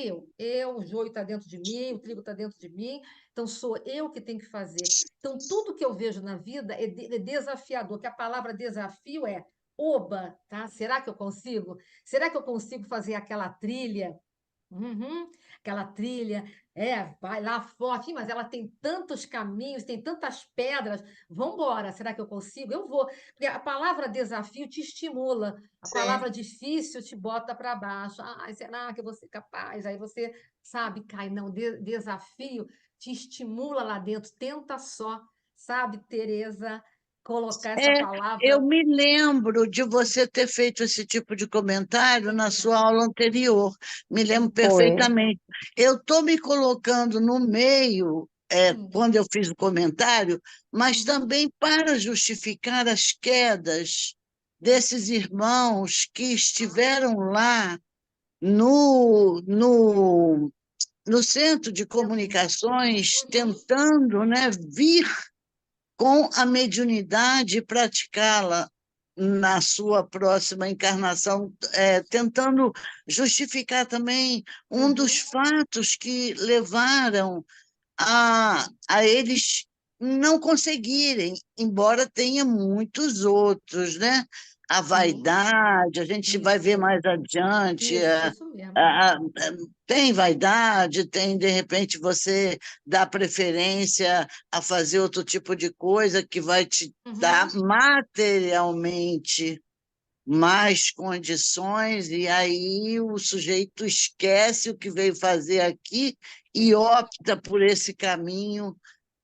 o joio está dentro de mim, o trigo está dentro de mim, então sou eu que tenho que fazer. Então, tudo que eu vejo na vida é desafiador, que a palavra desafio é oba, tá? Será que eu consigo? Será que eu consigo fazer aquela trilha? Uhum, aquela trilha, vai lá forte, mas ela tem tantos caminhos, tem tantas pedras. Vamos embora, será que eu consigo? Eu vou. Porque a palavra desafio te estimula, a palavra Sim. difícil te bota para baixo. Ai, será que eu vou ser capaz? Aí você, sabe, cai. Não, desafio te estimula lá dentro. Tenta só, sabe, Tereza, colocar essa É, eu palavra. me lembro de você ter feito esse tipo de comentário na sua aula anterior, me lembro Foi. perfeitamente. Eu estou me colocando no meio, Sim. quando eu fiz o comentário, mas Uhum, também para justificar as quedas desses irmãos que estiveram lá no centro de dentro. comunicações, Uhum, tentando, né, vir com a mediunidade e praticá-la na sua próxima encarnação, tentando justificar também um dos uhum, fatos que levaram a eles não conseguirem, embora tenha muitos outros, né? A sim. vaidade, a gente vai ver Isso, mais adiante, isso mesmo. a- a- tem vaidade, tem, de repente, você dá preferência a fazer outro tipo de coisa que vai te dar Uhum, materialmente mais condições, e aí o sujeito esquece o que veio fazer aqui e opta por esse caminho,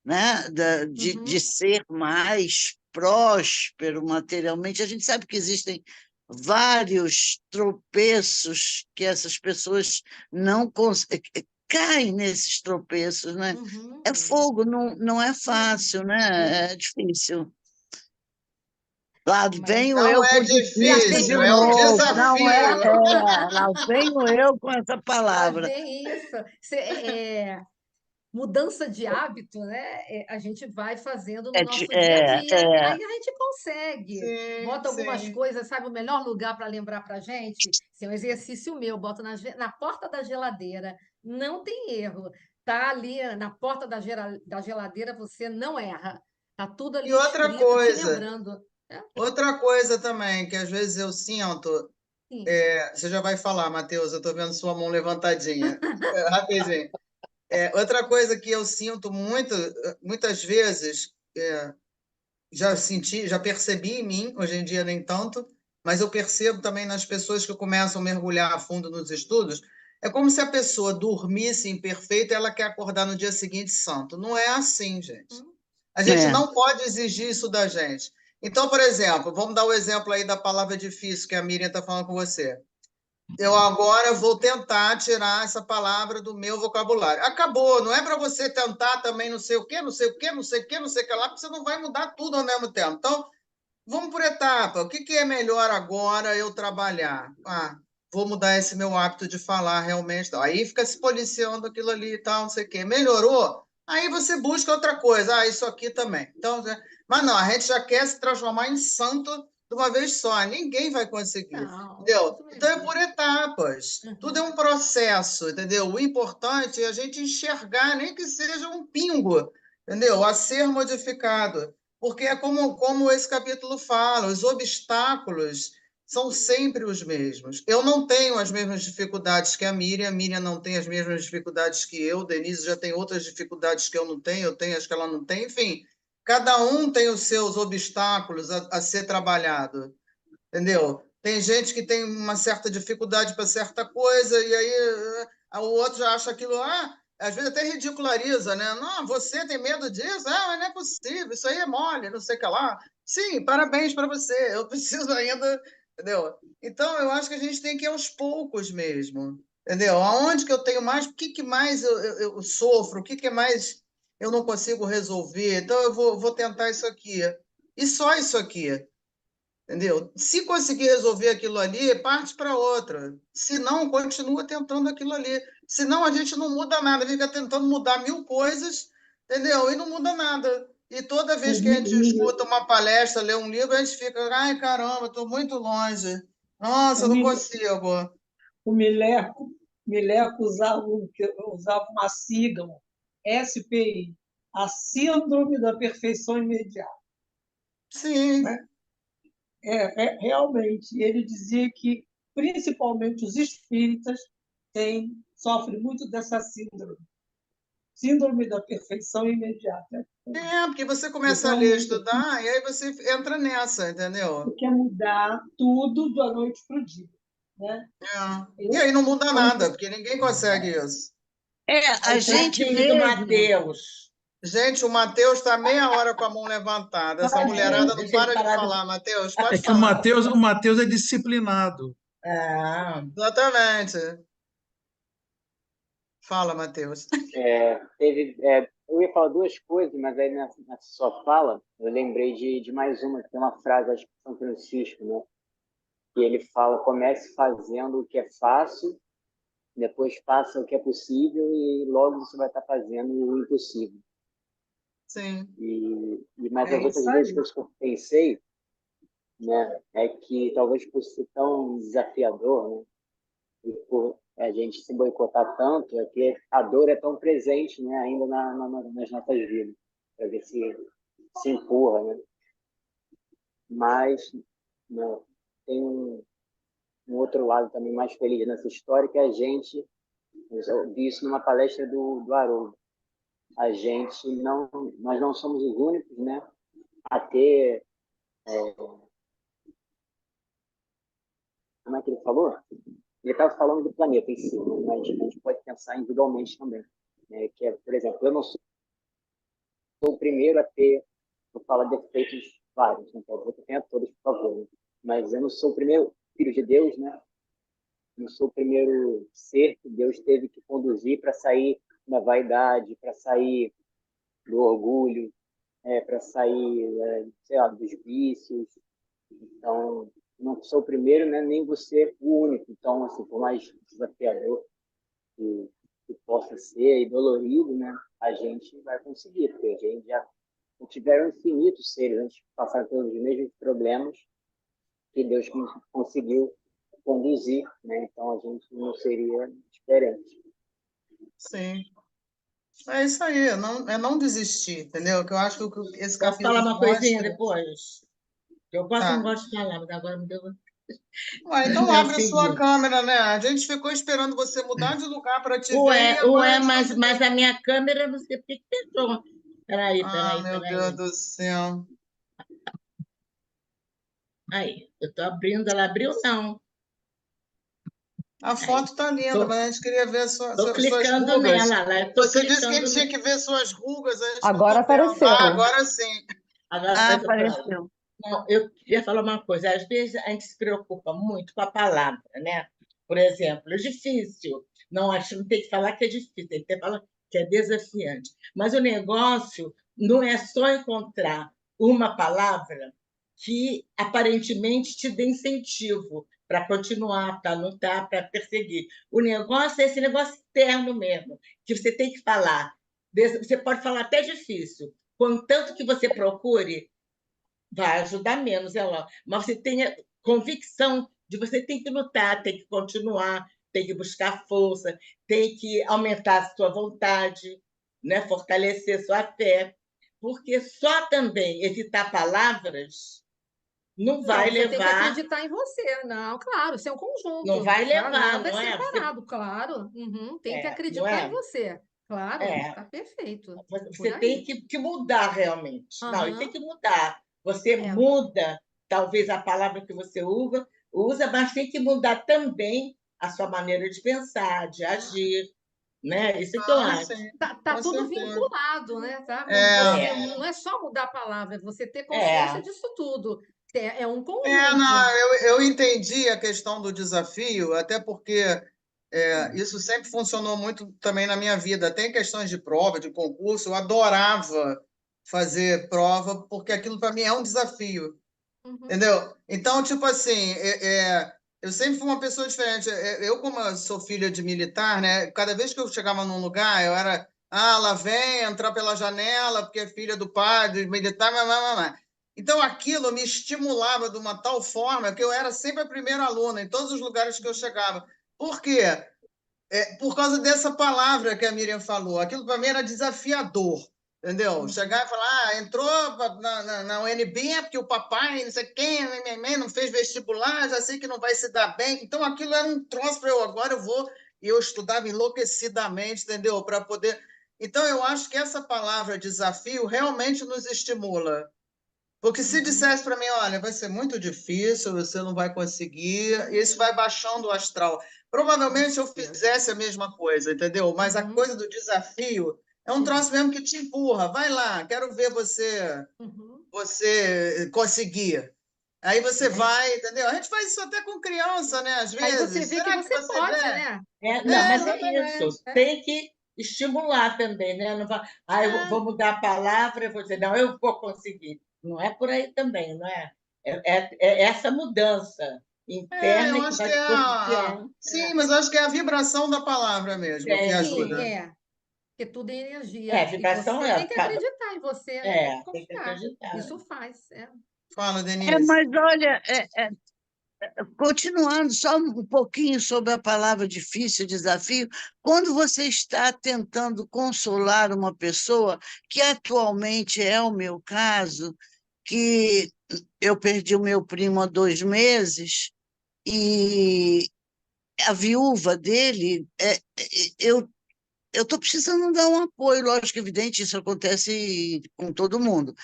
né, de uhum, ser mais próspero materialmente. A gente sabe que existem vários tropeços que essas pessoas não caem nesses tropeços, né? É uhum. fogo, não é fácil, É. né? É difícil. Lá Mas venho Não eu é com já difícil vem de difícil, é um novo, não é? desafio. Lá venho eu com essa lá palavra. vem isso. Mudança de hábito, né? A gente vai fazendo no É, nosso dia a dia. é, Aí a gente consegue. Sim, Bota algumas sim. coisas, sabe, o melhor lugar para lembrar para a gente? Isso é um exercício meu. Boto na porta da geladeira. Não tem erro. Tá ali na porta da geladeira, você não erra. Tá tudo E ali escrito, te lembrando. É, outra coisa também, que às vezes eu sinto, sim. você já vai falar, Matheus, eu estou vendo sua mão levantadinha. Rapidinho. Outra coisa que eu sinto muitas vezes, já senti, já percebi em mim, hoje em dia nem tanto, mas eu percebo também nas pessoas que começam a mergulhar a fundo nos estudos, é como se a pessoa dormisse imperfeita e ela quer acordar no dia seguinte santo. Não é assim, gente. Hum, A gente é, não pode exigir isso da gente. Então, por exemplo, vamos dar o exemplo aí da palavra difícil que a Miriam está falando com você. Eu agora vou tentar tirar essa palavra do meu vocabulário. Acabou, não é para você tentar também não sei o quê, não sei o quê, não sei o quê, não sei o que lá, porque você não vai mudar tudo ao mesmo tempo. Então, vamos por etapa. O que que é melhor agora eu trabalhar? Vou mudar esse meu hábito de falar realmente. Aí fica se policiando aquilo ali e tal, não sei o quê. Melhorou? Aí você busca outra coisa. Isso aqui também. Então, mas não, a gente já quer se transformar em santo de uma vez só. Ninguém vai conseguir, não, entendeu? Deus me Então é por livre. etapas. Tudo é Uhum, um processo, entendeu? O importante é a gente enxergar, nem que seja um pingo, entendeu? A ser modificado. Porque é como esse capítulo fala, os obstáculos são sempre os mesmos. Eu não tenho as mesmas dificuldades que a Miriam não tem as mesmas dificuldades que eu, Denise já tem outras dificuldades que eu tenho as que ela não tem, enfim, cada um tem os seus obstáculos a ser trabalhado, entendeu? Tem gente que tem uma certa dificuldade para certa coisa, e aí o outro já acha aquilo, às vezes até ridiculariza, né? Não, você tem medo disso? Mas não é possível, isso aí é mole, não sei o que lá. Sim, parabéns para você. Eu preciso ainda entendeu? Então, eu acho que a gente tem que ir aos poucos mesmo, entendeu? Aonde que eu tenho mais, o que que mais eu sofro, o que que mais eu não consigo resolver, então eu vou tentar isso aqui, e só isso aqui, entendeu? Se conseguir resolver aquilo ali, parte para outra. Se não, continua tentando aquilo ali. Senão, a gente não muda nada, fica tentando mudar mil coisas, entendeu? E não muda nada. E toda vez que a gente escuta uma palestra, lê um livro, a gente fica, ai, caramba, estou muito longe. Nossa, eu não consigo. O Mileco usava uma sigla, SPI, a Síndrome da Perfeição Imediata. Sim, Né? Realmente, ele dizia que, principalmente os espíritas, sofrem muito dessa síndrome da perfeição imediata. porque você começa a Então, ler, estudar, e aí você entra nessa, entendeu? quer mudar tudo da noite para o dia. Né? E aí não muda nada, porque ninguém consegue isso. A gente Tadinho do mesmo. Mateus. Gente, o Matheus está meia hora com a mão levantada. Essa Tadinho, mulherada não deixa ele para de parar falar, Matheus. É Pode que o falar. Mateus é disciplinado. Exatamente. Fala, Matheus. Eu ia falar duas coisas, mas aí nessa sua fala, eu lembrei de mais uma, que tem uma frase, acho que de São Francisco, né? Que ele fala: comece fazendo o que é fácil, depois faça o que é possível e logo você vai estar fazendo o impossível. Sim. Mas É as outras isso duas aí. coisas que eu pensei, né, é que talvez por ser tão desafiador, né, e por a gente se boicotar tanto, é que a dor é tão presente, né, ainda nas nossas vidas, para ver se empurra, né? Mas, né, tem um outro lado também mais feliz nessa história, que a gente, eu vi isso numa palestra do Haroldo, nós não somos os únicos, né, a ter, como é que ele falou? Ele estava falando do planeta em si, né? Mas a gente pode pensar individualmente também. Né? Que é, por exemplo, eu não sou o primeiro a ter, vou falar defeitos vários, né? Eu tenho todos, por favor. Né? Mas eu não sou o primeiro filho de Deus, né? Eu não sou o primeiro ser que Deus teve que conduzir para sair da vaidade, para sair do orgulho, para sair, sei lá, dos vícios. Então, não sou o primeiro, né? Nem você o único. Então, assim, por mais desafiador que possa ser e dolorido, né? A gente vai conseguir, porque a gente já tiveram infinitos seres antes de passar pelos mesmos problemas que Deus conseguiu conduzir, né? Então a gente não seria diferente. Sim. É isso aí, é não desistir, entendeu? Que eu acho que esse Posso falar capítulo uma coisinha mostra. depois? Eu quase não Tá. gosto de falar, mas agora me deu. Então É o abre a sua seguinte. câmera, né? A gente ficou esperando você mudar de lugar para te ver e agora Ué, a gente mas a minha câmera, não sei por que entrou. Peraí. Meu Deus do céu. Aí, eu estou abrindo, ela abriu, não. A foto está linda, mas a gente queria ver Estou suas clicando rugas. nela, estou Você disse que a clicando gente tinha nela. que ver suas rugas, a gente não Agora está vendo. apareceu. Agora sim. Agora vai para ela. Apareceu. Não, eu queria falar uma coisa. Às vezes a gente se preocupa muito com a palavra, né? Por exemplo, é difícil. Não, acho que não tem que falar que é difícil, tem que falar que é desafiante. Mas o negócio não é só encontrar uma palavra que aparentemente te dê incentivo para continuar, para lutar, para perseguir. O negócio é esse negócio interno mesmo, que você tem que falar. Você pode falar até difícil, contanto que você procure, vai ajudar menos, ela. Mas você tenha convicção de você tem que lutar, tem que continuar, tem que buscar força, tem que aumentar a sua vontade, né? Fortalecer sua fé, porque só também evitar palavras não vai Você tem que levar, acreditar em você. Não, claro, isso é um não conjunto, vai sabe? levar, Nada é não é? separado, claro. Uhum, tem que Não acreditar em é? você. Claro, É, está perfeito. você Por tem aí. que mudar realmente. Não, e tem Aham, que mudar. Você é. muda, talvez, a palavra que você usa, mas tem que mudar também a sua maneira de pensar, de agir. Né? Isso que eu Ah, acho. sim, Tá com tudo certeza. vinculado, né? Tá? Quando É, você É, não é só mudar a palavra, é você ter consciência é, disso tudo. É um Não, conjunto. eu entendi a questão do desafio, até porque isso sempre funcionou muito também na minha vida. Tem questões de prova, de concurso, eu adorava fazer prova, porque aquilo para mim é um desafio. Uhum. Entendeu? Então, tipo assim, eu sempre fui uma pessoa diferente. Eu, como eu sou filha de militar, né? Cada vez que eu chegava num lugar, eu era, lá vem, entrar pela janela, porque é filha do padre, militar, mas. Então, aquilo me estimulava de uma tal forma que eu era sempre a primeira aluna em todos os lugares que eu chegava. Por quê? Por causa dessa palavra que a Miriam falou. Aquilo para mim era desafiador, entendeu? Chegar e falar, entrou na UNB porque o papai, não sei quem, minha mãe não fez vestibular, já sei que não vai se dar bem. Então aquilo era um troço para eu, agora eu vou, e eu estudava enlouquecidamente, entendeu? Para poder. Então eu acho que essa palavra desafio realmente nos estimula. Porque se dissesse para mim, olha, vai ser muito difícil, você não vai conseguir, isso vai baixando o astral. Provavelmente eu fizesse a mesma coisa, entendeu? Mas a coisa do desafio é um troço mesmo que te empurra. Vai lá, quero ver você conseguir. Aí você vai, entendeu? A gente faz isso até com criança, né? Às Aí você vezes. vê que Será que você você pode, vê? né? Não, mas é Exatamente. isso. Tem que estimular também, né? Não vai, eu vou mudar a palavra, eu vou dizer, não, eu vou conseguir. Não é por aí também, não é? É essa mudança Eu interna que acho que vai é te a. propiciando. Sim, mas eu acho que é a vibração da palavra mesmo que Sim, ajuda. porque tudo é energia. E Vibração você tem que cada. acreditar em você, né? Tem que Tem que confiar. acreditar. Isso faz. Fala, Denise. Mas olha, continuando só um pouquinho sobre a palavra difícil, desafio, quando você está tentando consolar uma pessoa, que atualmente é o meu caso, que eu perdi o meu primo há 2 meses, e a viúva dele, eu estou precisando dar um apoio, lógico, evidente, isso acontece com todo mundo.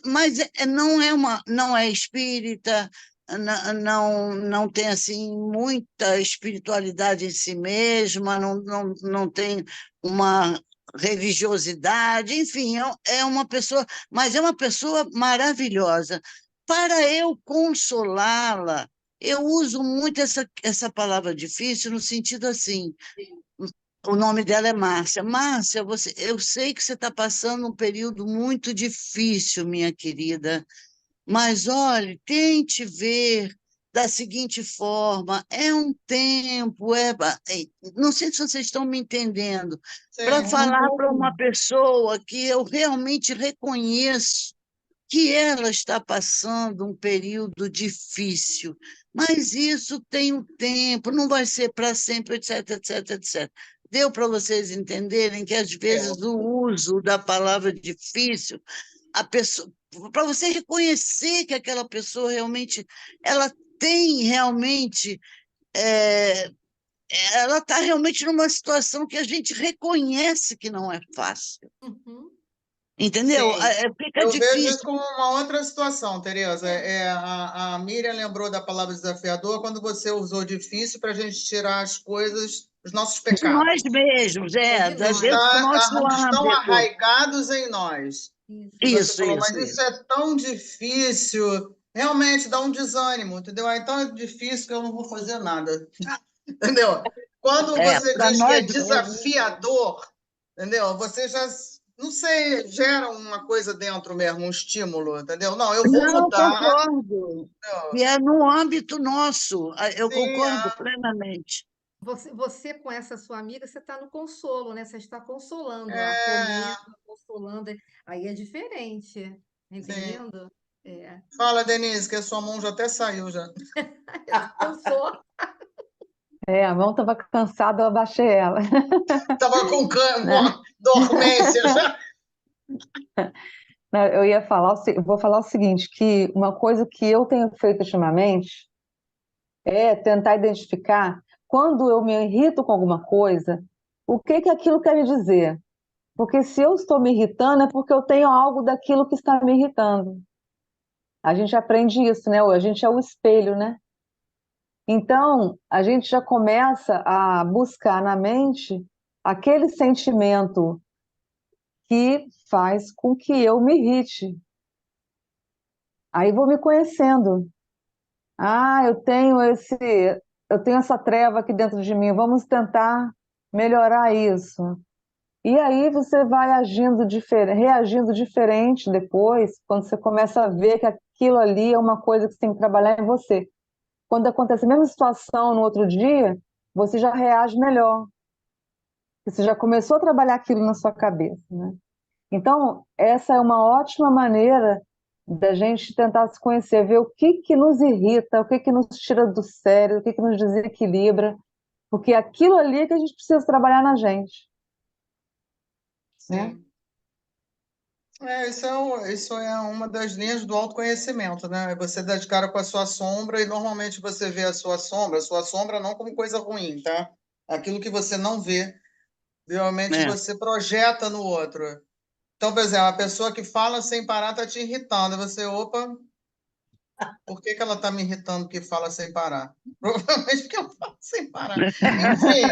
Mas não é espírita, não tem assim muita espiritualidade em si mesma, não tem uma religiosidade, enfim, é uma pessoa, mas é uma pessoa maravilhosa. Para eu consolá-la, eu uso muito essa palavra difícil no sentido assim, o nome dela é Márcia. Márcia, eu sei que você está passando um período muito difícil, minha querida, mas olhe, tente ver da seguinte forma: é um tempo, não sei se vocês estão me entendendo, para Sim. falar para uma pessoa que eu realmente reconheço que ela está passando um período difícil, mas isso tem um tempo, não vai ser para sempre, etc, etc, etc. Deu para vocês entenderem que, às vezes, o uso da palavra difícil, a pessoa, para você reconhecer que aquela pessoa realmente, ela tem realmente, é, ela está realmente numa situação que a gente reconhece que não é fácil. Entendeu? Sim, Fica eu vejo difícil. isso como uma outra situação, Tereza. A Miriam lembrou da palavra desafiador quando você usou difícil para a gente tirar as coisas, os nossos De nós pecados. mesmos, De dentro do nós. nosso Estão âmbito. arraigados em nós. Isso. E você Isso, falou, mas isso, isso isso. é tão difícil, realmente dá um desânimo, entendeu? Então é difícil que eu não vou fazer nada, entendeu? Quando você Para diz que é nós mesmos. desafiador, entendeu? Você já, não sei, gera uma coisa dentro mesmo, um estímulo, entendeu? Não, eu vou Não, mudar. concordo. Entendeu? E é no âmbito nosso, eu Sim, concordo plenamente. Você com essa sua amiga, você está no consolo, né? Você está consolando, é, acolhendo, consolando. Aí é diferente, sim. entendendo? É. Fala, Denise, que a sua mão já até saiu já. Eu sou. A mão estava cansada, eu abaixei ela. Tava com Né? dormência já. Não, eu ia falar, vou falar o seguinte, que uma coisa que eu tenho feito ultimamente é tentar identificar quando eu me irrito com alguma coisa, o que que aquilo quer me dizer? Porque se eu estou me irritando, é porque eu tenho algo daquilo que está me irritando. A gente aprende isso, né? A gente é o espelho, né? Então, a gente já começa a buscar na mente aquele sentimento que faz com que eu me irrite. Aí vou me conhecendo. Ah, eu tenho essa treva aqui dentro de mim, vamos tentar melhorar isso. E aí você vai reagindo diferente depois, quando você começa a ver que aquilo ali é uma coisa que você tem que trabalhar em você. Quando acontece a mesma situação no outro dia, você já reage melhor. Você já começou a trabalhar aquilo na sua cabeça, né? Então, essa é uma ótima maneira da gente tentar se conhecer, ver o que que nos irrita, o que que nos tira do sério, o que que nos desequilibra, porque aquilo ali é que a gente precisa trabalhar na gente, né? Sim. Isso é uma das linhas do autoconhecimento, né? É você dar de cara com a sua sombra e normalmente você vê a sua sombra não como coisa ruim, tá? Aquilo que você não vê, realmente É, você projeta no outro. Então, por exemplo, a pessoa que fala sem parar está te irritando, e você, opa, por que que ela está me irritando que fala sem parar? Provavelmente porque ela fala sem parar. Enfim,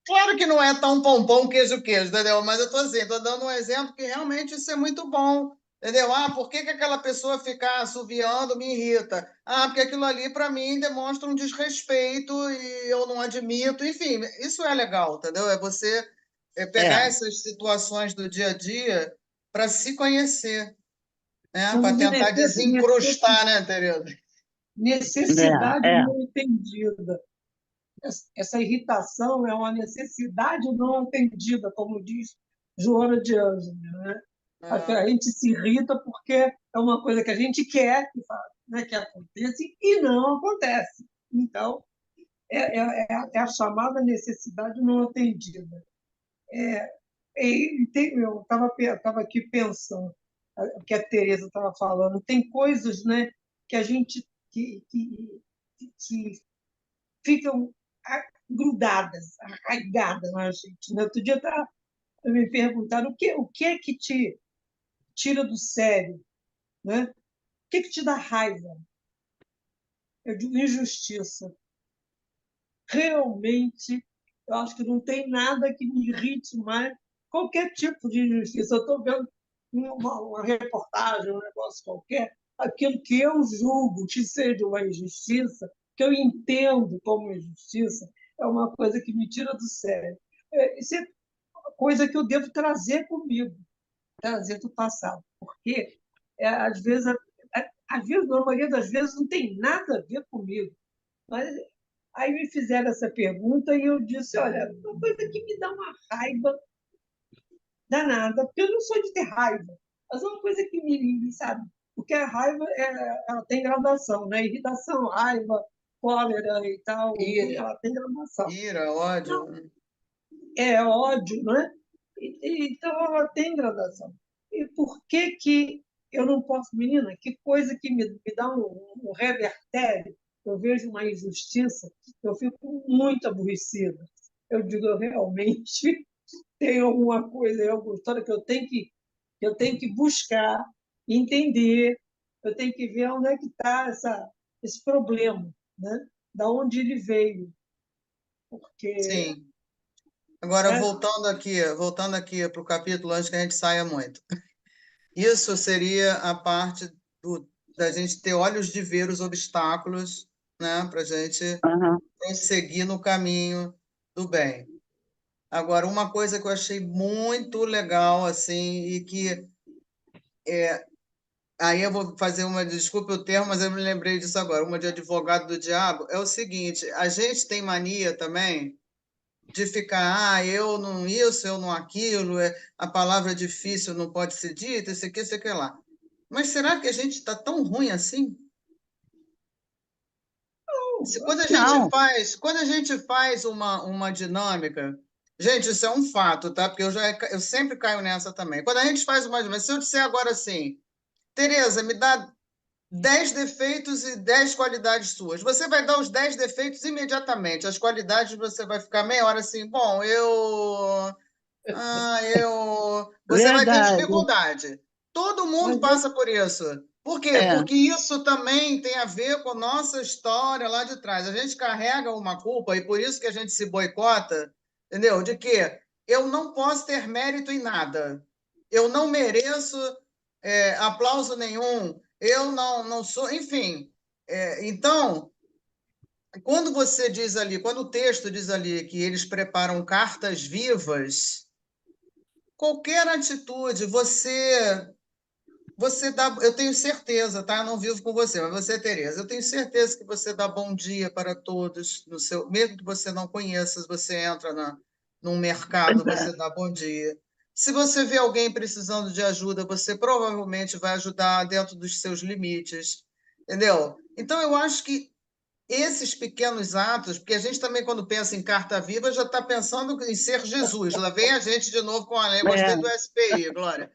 claro que não é tão pompom, queijo, queijo, entendeu? Mas eu estou assim, estou dando um exemplo que realmente isso é muito bom, entendeu? Ah, por que que aquela pessoa ficar assoviando me irrita? Ah, porque aquilo ali, para mim, demonstra um desrespeito e eu não admito. Enfim, isso é legal, entendeu? É você pegar é, essas situações do dia a dia para se conhecer, né? Para Chama de tentar desencrustar, né, Tereza? necessidade é, não entendida. Essa irritação é uma necessidade não entendida, como diz Joana de Ângelo, né? É, A gente se irrita porque é uma coisa que a gente quer né, que aconteça e não acontece. Então, é a chamada necessidade não atendida. Eu estava aqui pensando, o que a Tereza estava falando, tem coisas, né, que a gente que ficam grudadas, arraigadas na gente. Né? Outro dia me perguntaram o que é que te tira do sério, né? O que é que te dá raiva? Eu digo injustiça. Realmente, eu acho que não tem nada que me irrite mais qualquer tipo de injustiça. Eu estou vendo uma reportagem, um negócio qualquer, aquilo que eu julgo que seja uma injustiça, que eu entendo como injustiça, é uma coisa que me tira do sério. Isso é coisa que eu devo trazer comigo, trazer do passado, porque às vezes, na maioria das vezes, não tem nada a ver comigo. Mas aí me fizeram essa pergunta e eu disse, olha, uma coisa que me dá uma raiva danada, porque eu não sou de ter raiva, mas é uma coisa que sabe, porque a raiva ela tem gradação, né? Irritação, raiva, cólera e tal, ira, ela tem gradação. ira, ódio. Não, é ódio, né? Então ela tem gradação. E por que que eu não posso, menina? Que coisa que me dá um revertério. Eu vejo uma injustiça, eu fico muito aborrecida. Eu digo, eu realmente tenho alguma coisa, alguma história que eu tenho que buscar, entender, eu tenho que ver onde é que está esse problema, né? Da onde ele veio, porque, Sim. Agora, né? voltando aqui para o capítulo, antes que a gente saia muito. Isso seria a parte da gente ter olhos de ver os obstáculos, né, para a gente aham, prosseguir no caminho do bem. Agora, uma coisa que eu achei muito legal, assim, e que aí eu vou fazer uma, desculpe o termo, mas eu me lembrei disso agora, uma de advogado do diabo, é o seguinte, a gente tem mania também de ficar, eu não isso, eu não aquilo, a palavra difícil não pode ser dita, isso aqui lá. Mas será que a gente está tão ruim assim? não, Quando a gente faz uma dinâmica, gente, isso é um fato, tá? Porque eu sempre caio nessa também. Quando a gente faz uma dinâmica, se eu disser agora assim, Tereza, me dá 10 defeitos e 10 qualidades suas. Você vai dar os 10 defeitos imediatamente. As qualidades você vai ficar meia hora assim, bom, Você vai ter verdade, dificuldade. Todo mundo Mas passa por isso. Por quê? é, Porque isso também tem a ver com a nossa história lá de trás. A gente carrega uma culpa e por isso que a gente se boicota, entendeu? De que eu não posso ter mérito em nada. Eu não mereço aplauso nenhum. Eu não sou, enfim. Então, quando você diz ali, quando o texto diz ali que eles preparam cartas vivas, qualquer atitude, você dá, eu tenho certeza, tá? Eu não vivo com você, mas você, Tereza, eu tenho certeza que você dá bom dia para todos no seu, mesmo que você não conheça, você entra num mercado, você dá bom dia. Se você vê alguém precisando de ajuda, você provavelmente vai ajudar dentro dos seus limites, entendeu? Então, eu acho que esses pequenos atos, porque a gente também, quando pensa em carta viva, já está pensando em ser Jesus. Lá vem a gente de novo com a lei. Gostei do SPI, Glória.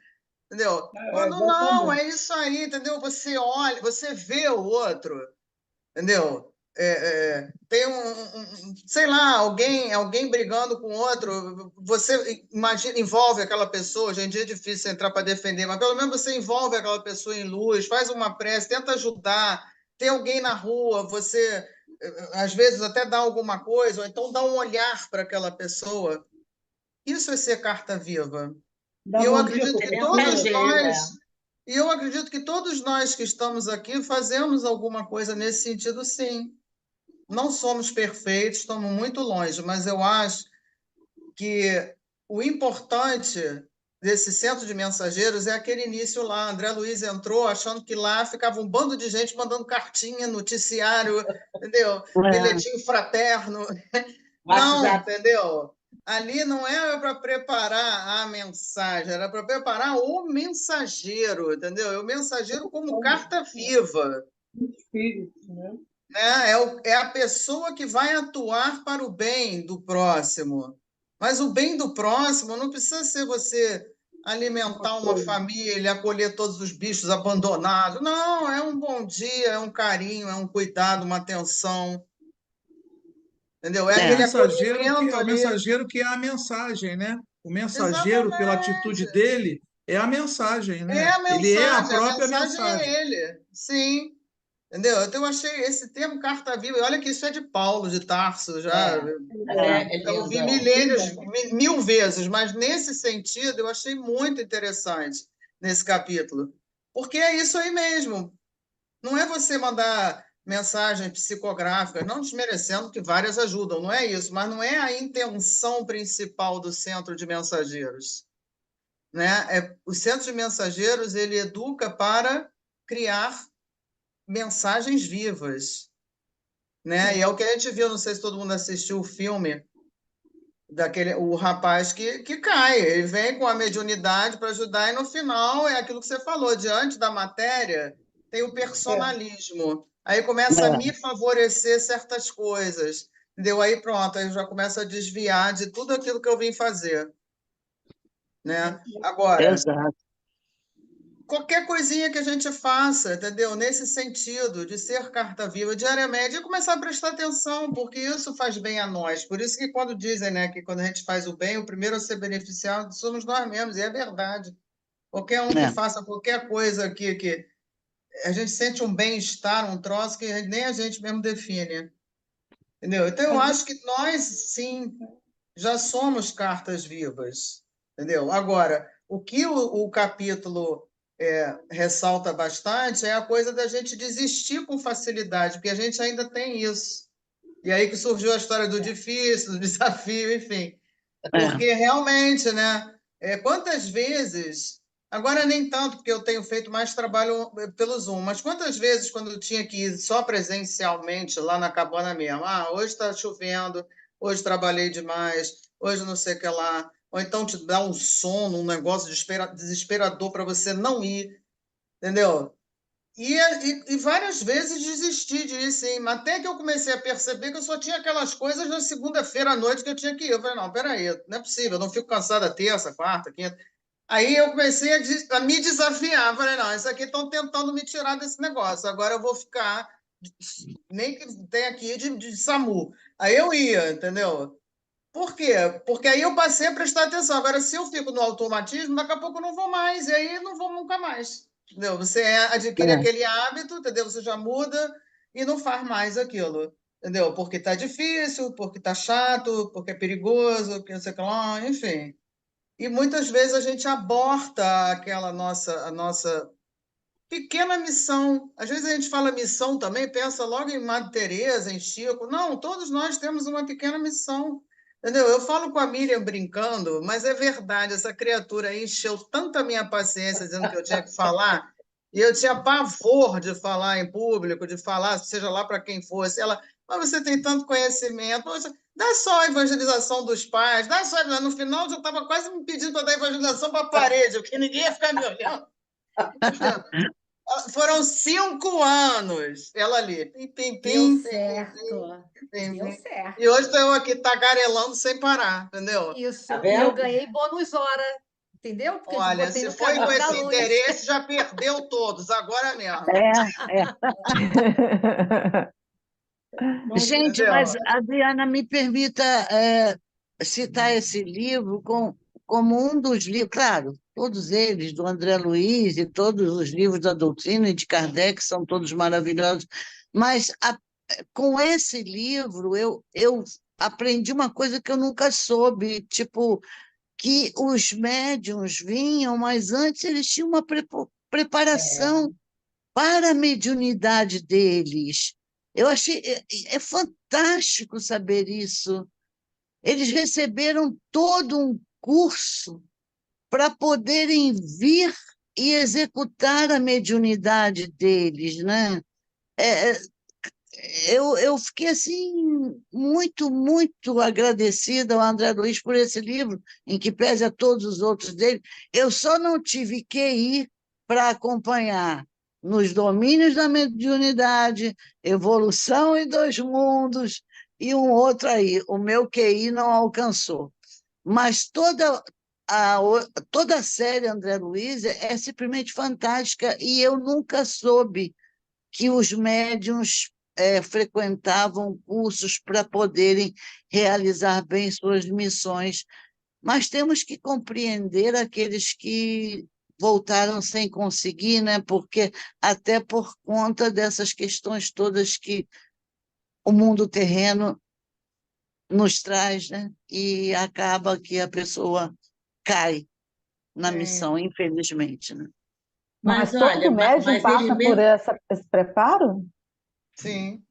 Entendeu? Quando não, Exatamente. é isso aí, entendeu? Você olha, você vê o outro, entendeu? Tem sei lá, alguém brigando com outro, você imagina, envolve aquela pessoa, hoje em dia é difícil entrar para defender, mas pelo menos você envolve aquela pessoa em luz, faz uma prece, tenta ajudar, tem alguém na rua, você às vezes até dá alguma coisa, ou então dá um olhar para aquela pessoa. Isso é ser carta viva. E Dá eu bom dia acredito para o É que todos mensageiro, companheiro. nós, e eu acredito que todos nós que estamos aqui fazemos alguma coisa nesse sentido, sim. Não somos perfeitos, estamos muito longe, mas eu acho que o importante desse centro de mensageiros é aquele início lá. André Luiz entrou achando que lá ficava um bando de gente mandando cartinha, noticiário, entendeu? É, Bilhetinho fraterno. Não, WhatsApp. entendeu? Ali não era para preparar a mensagem, era para preparar o mensageiro, entendeu? O mensageiro como carta viva, Espírito, né? né? É a pessoa que vai atuar para o bem do próximo. Mas o bem do próximo não precisa ser você Uma alimentar uma coisa. família, acolher todos os bichos abandonados. Não, é um bom dia, é um carinho, é um cuidado, uma atenção, entendeu? É aquele acolhimento É o ali. mensageiro que é a mensagem, né? O mensageiro, pela atitude Exatamente. dele, é a mensagem, É né? Ele é a a própria mensagem mensagem. é ele. Sim, entendeu? Então eu achei esse termo carta viva, e olha que isso é de Paulo de Tarso, já É, é eu lindo, ouvi é. milênios, 1000 vezes, mas nesse sentido eu achei muito interessante nesse capítulo, porque é isso aí mesmo. Não é você mandar mensagens psicográficas, não desmerecendo que várias ajudam, não é isso, mas não é a intenção principal do centro de mensageiros, né? O centro de mensageiros ele educa para criar mensagens vivas, né? E é o que a gente viu, não sei se todo mundo assistiu o filme daquele o rapaz que cai, ele vem com a mediunidade para ajudar e no final é aquilo que você falou, diante da matéria tem o É. personalismo. Aí começa a me é, favorecer certas coisas, entendeu? Aí pronto, aí eu já começo a desviar de tudo aquilo que eu vim fazer, né? Agora, exato. qualquer coisinha que a gente faça, entendeu? Nesse sentido, de ser carta viva diariamente, e começar a prestar atenção, porque isso faz bem a nós. Por isso que quando dizem, né, que quando a gente faz o bem, o primeiro a ser beneficiado somos nós mesmos, e é verdade. Qualquer um que É, faça qualquer coisa aqui, que a gente sente um bem-estar, um troço que nem a gente mesmo define, entendeu? Então eu Às acho vezes, que nós, sim, já somos cartas vivas, entendeu? Agora, o que o capítulo ressalta bastante é a coisa da gente desistir com facilidade, porque a gente ainda tem isso. E aí que surgiu a história do difícil, do desafio, enfim. é, Porque realmente, né? Quantas vezes, agora nem tanto, porque eu tenho feito mais trabalho pelo Zoom, mas quantas vezes, quando eu tinha que ir só presencialmente lá na cabana mesmo, hoje está chovendo, hoje trabalhei demais, hoje não sei o que lá, ou então te dá um sono, um negócio desesperador para você não ir, entendeu? E várias vezes desisti disso, hein? Mas até que eu comecei a perceber que eu só tinha aquelas coisas na segunda-feira à noite que eu tinha que ir. Eu falei, não, peraí, não é possível, eu não fico cansada terça, quarta, quinta. Aí eu comecei a me desafiar. Falei, não, isso aqui estão tentando me tirar desse negócio. Agora eu vou ficar, nem que tenha aqui de SAMU. Aí eu ia, entendeu? Por quê? Porque aí eu passei a prestar atenção. Agora, se eu fico no automatismo, daqui a pouco eu não vou mais, e aí não vou nunca mais. Entendeu? Você adquire é, aquele hábito, entendeu? Você já muda e não faz mais aquilo. Entendeu? Porque tá difícil, porque tá chato, porque é perigoso, porque não sei o que lá, enfim. E muitas vezes a gente aborta aquela nossa, a nossa pequena missão. Às vezes a gente fala missão também, pensa logo em Madre Teresa, em Chico. Não, todos nós temos uma pequena missão. Entendeu? Eu falo com a Miriam brincando, mas é verdade, essa criatura aí encheu tanta minha paciência dizendo que eu tinha que falar, e eu tinha pavor de falar em público, de falar, seja lá para quem fosse. Ela, mas você tem tanto conhecimento, poxa, dá só a evangelização dos pais, dá só. No final, eu já estava quase me pedindo para dar evangelização para a parede, porque ninguém ia ficar me olhando. Foram 5 anos, ela ali, pim, pim, Deu pim, certo. pim, Deu pim. certo. E hoje estou eu aqui tagarelando sem parar, entendeu? Isso. Tá E eu vendo? ganhei bônus hora, entendeu? Porque eu te Olha, botei se no foi com caminho da esse luz. interesse, já perdeu todos, agora mesmo. É. Mas Gente, Entendeu? mas, Adriana, me permita citar esse livro como um dos livros, claro, todos eles, do André Luiz e todos os livros da doutrina e de Kardec são todos maravilhosos, mas com esse livro eu aprendi uma coisa que eu nunca soube, tipo, que os médiuns vinham, mas antes eles tinham uma preparação para a mediunidade deles. Eu achei é fantástico saber isso. Eles receberam todo um curso para poderem vir e executar a mediunidade deles, né? É, é, eu fiquei assim muito agradecida ao André Luiz por esse livro, em que pese a todos os outros dele. Eu só não tive QI para acompanhar nos domínios da mediunidade, Evolução em Dois Mundos e um outro aí. O meu QI não alcançou. Mas toda a série André Luiz é simplesmente fantástica e eu nunca soube que os médiuns frequentavam cursos para poderem realizar bem suas missões, mas temos que compreender aqueles que voltaram sem conseguir, né? Porque até por conta dessas questões todas que o mundo terreno nos traz, né? E acaba que a pessoa cai na missão, infelizmente, né? Mas Mas olha, todo médium mas ele passa por mesmo. esse preparo? Sim,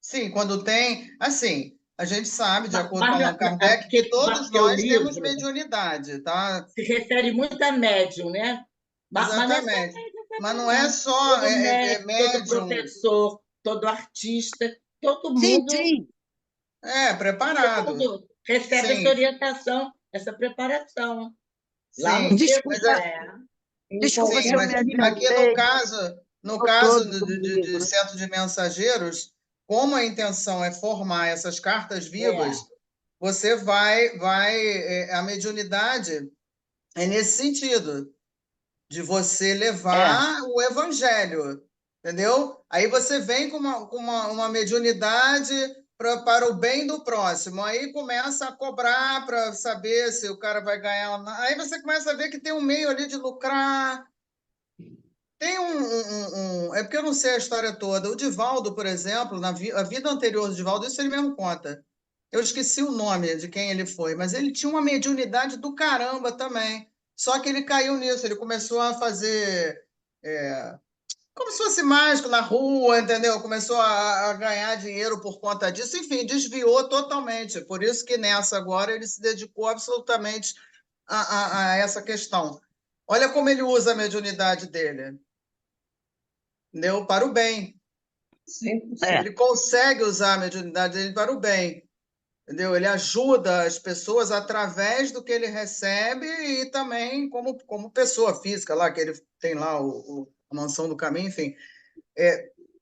sim, quando tem. Assim, a gente sabe, de acordo com Mas, Allan Kardec, que todos porque o nós temos livro mediunidade, tá? se refere muito a médium, né? Mas não é só Exatamente. Mas médium, não é não. só Todo médico, todo médium, professor, todo artista, todo Sim, mundo, sim. todo preparado. mundo recebe essa Sim, orientação, essa preparação. Lá no sim. centro. Mas Desculpa, em desculpa sim, se eu qualquer mas me aqui no adiantei, caso, no autor caso do de livro. Centro de Mensageiros, como a intenção é formar essas cartas É, vivas, você a mediunidade é nesse sentido, de você É, levar o evangelho, entendeu? Aí você vem com uma mediunidade para o bem do próximo, aí começa a cobrar para saber se o cara vai ganhar. Aí você começa a ver que tem um meio ali de lucrar. Tem É porque eu não sei a história toda. O Divaldo, por exemplo, a vida anterior do Divaldo, isso ele mesmo conta. Eu esqueci o nome de quem ele foi, mas ele tinha uma mediunidade do caramba também. Só que ele caiu nisso, ele começou a fazer como se fosse mágico na rua, entendeu? Começou a ganhar dinheiro por conta disso, enfim, desviou totalmente. Por isso que nessa agora ele se dedicou absolutamente a essa questão. Olha como ele usa a mediunidade dele, entendeu? Para o bem. 100%. é. Ele consegue usar a mediunidade dele para o bem. Entendeu? Ele ajuda as pessoas através do que ele recebe e também como pessoa física lá, que ele tem lá a mansão do caminho, enfim.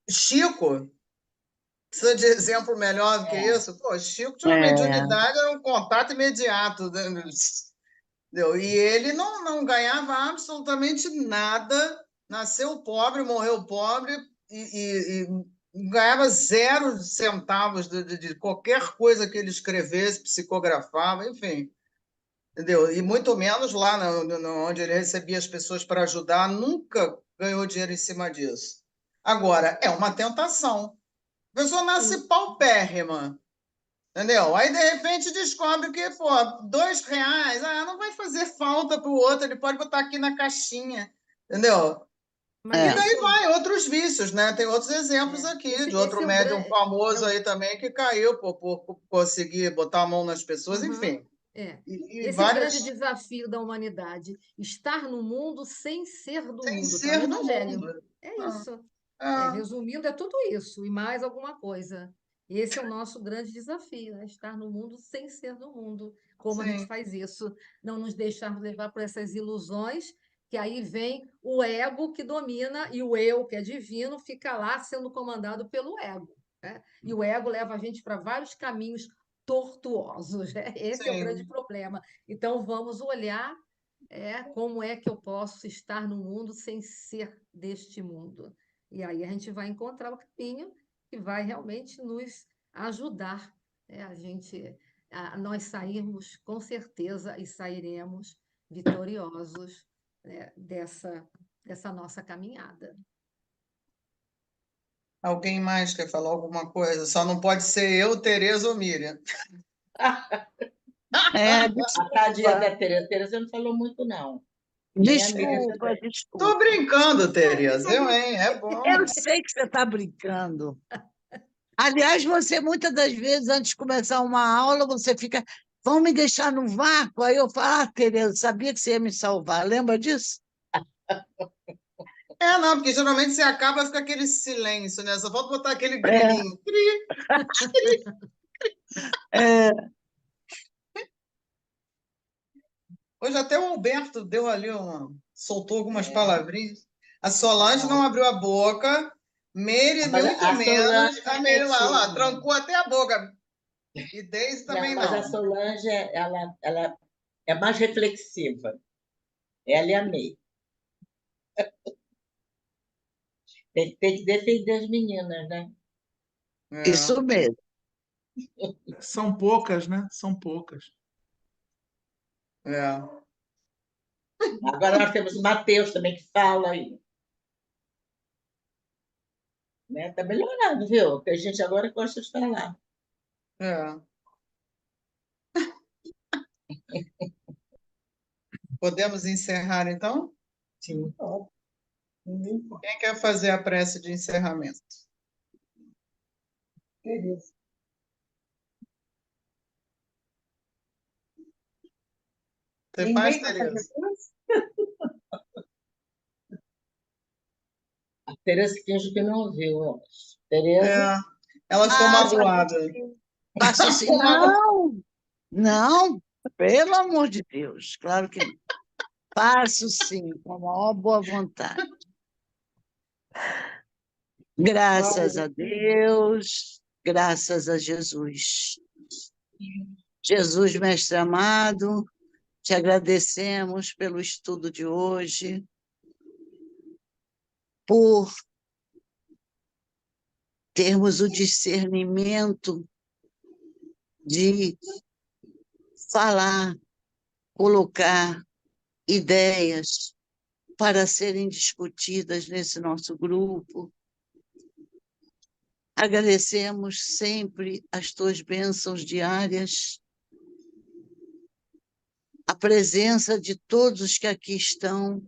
Chico, precisa de exemplo melhor do que é. isso? Pô, Chico tinha uma É, mediunidade, era um contato imediato, né? Entendeu? E ele não ganhava absolutamente nada, nasceu pobre, morreu pobre e ganhava 0 centavos de qualquer coisa que ele escrevesse, psicografava, enfim. Entendeu? E muito menos lá onde ele recebia as pessoas para ajudar, nunca ganhou dinheiro em cima disso. Agora, é uma tentação. A pessoa nasce paupérrima, entendeu? Aí, de repente, descobre que, pô, R$ 2, não vai fazer falta para o outro, ele pode botar aqui na caixinha, entendeu? Mas É. E daí esse é o, vai outros vícios, né? Tem outros exemplos aqui, esse, de esse outro é o médium grande. famoso aí também que caiu por conseguir botar a mão nas pessoas, Aham, enfim. é. E Esse é o grande várias desafio da humanidade, estar no mundo sem ser do sem mundo. Está no ser do Evangelho. mundo. É isso. Ah, Resumindo, é tudo isso e mais alguma coisa. Esse é o nosso grande desafio, né? Estar no mundo sem ser do mundo. Como a gente sim, faz isso? Não nos deixarmos levar por essas ilusões, que aí vem o ego que domina e o eu, que é divino, fica lá sendo comandado pelo ego, né? E o ego leva a gente para vários caminhos tortuosos, né? Esse é o grande sim. problema. Então, vamos olhar como é que eu posso estar no mundo sem ser deste mundo. E aí a gente vai encontrar o caminho que vai realmente nos ajudar, a nós sairmos com certeza e sairemos vitoriosos, né, dessa nossa caminhada. Alguém mais quer falar alguma coisa? Só não pode ser eu, Tereza ou Miriam. É, A tadinha desculpa, da Tereza. Tereza não falou muito, não. Nem a Miriam desculpa, também. Tô desculpa. brincando, Tereza. Eu, hein? É bom. Eu sei que você está brincando. Aliás, você muitas das vezes, antes de começar uma aula, você fica, vão me deixar no vácuo? Aí eu falo, Tereza, sabia que você ia me salvar. Lembra disso? Não, porque geralmente você acaba, fica aquele silêncio, né? Só falta botar aquele É, grilinho. Cri. é, Hoje até o Alberto deu ali soltou algumas É, palavrinhas. A Solange não não. abriu a boca, Meire Mas muito a menos. Solange A é Meire lá, quietinha. trancou até a boca. E Deise Não, também mas a não. Solange, ela é mais reflexiva. Ela e a May. Tem que defender as meninas, né? É, isso mesmo. São poucas, né? São poucas. é. Agora nós temos o Matheus também que fala aí. Né? Tá melhorando, viu? Porque a gente agora gosta de falar. É. Podemos encerrar, então? Sim. Quem quer fazer a prece de encerramento? Tereza. Você faz, Ninguém vai fazer Tereza? curso? A Tereza finge que não ouviu. Eu acho. Tereza, É. Elas estão Ah, magoadas. faço sim. Estão magoadas. Não, não, pelo amor de Deus, claro que não. Faço sim, com a maior boa vontade. Graças a Deus, graças a Jesus. Jesus, mestre amado, te agradecemos pelo estudo de hoje, por termos o discernimento de falar, colocar ideias para serem discutidas nesse nosso grupo. Agradecemos sempre as tuas bênçãos diárias, a presença de todos os que aqui estão,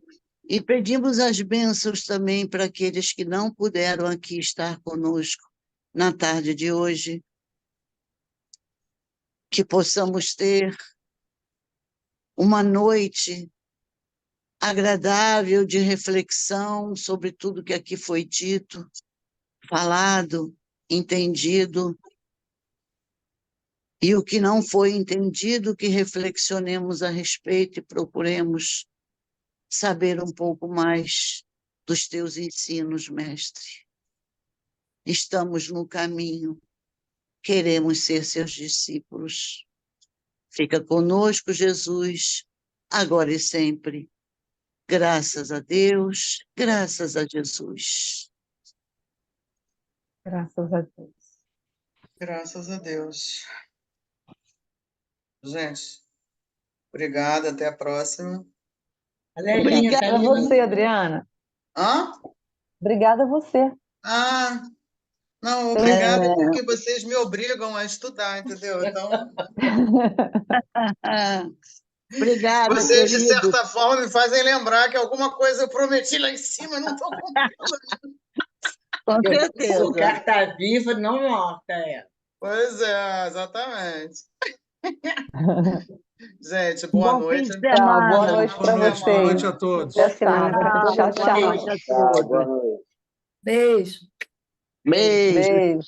e pedimos as bênçãos também para aqueles que não puderam aqui estar conosco na tarde de hoje, que possamos ter uma noite agradável de reflexão sobre tudo que aqui foi dito, falado, entendido, e o que não foi entendido, que reflexionemos a respeito e procuremos saber um pouco mais dos teus ensinos, mestre. Estamos no caminho, queremos ser seus discípulos. Fica conosco, Jesus, agora e sempre. Graças a Deus, graças a Jesus. Graças a Deus. Graças a Deus. Gente, obrigada, até a próxima. a Lelinha tá Obrigada. Obrigada a ali você, no. Adriana. Hã? Obrigada a você. Ah, não, obrigada É, porque vocês me obrigam a estudar, entendeu? Então, Obrigada, Vocês, de querido. certa forma, me fazem lembrar que alguma coisa eu prometi lá em cima e não estou cumprindo. Com O certeza. carta viva, não morta, é. Pois é, exatamente. Gente, boa Bom fim noite. de Tchau, boa semana. noite para Boa vocês. noite a todos. Até sábado. Tchau, Boa tchau. noite a Tá, todos. boa noite. Beijo. Beijo. Beijo.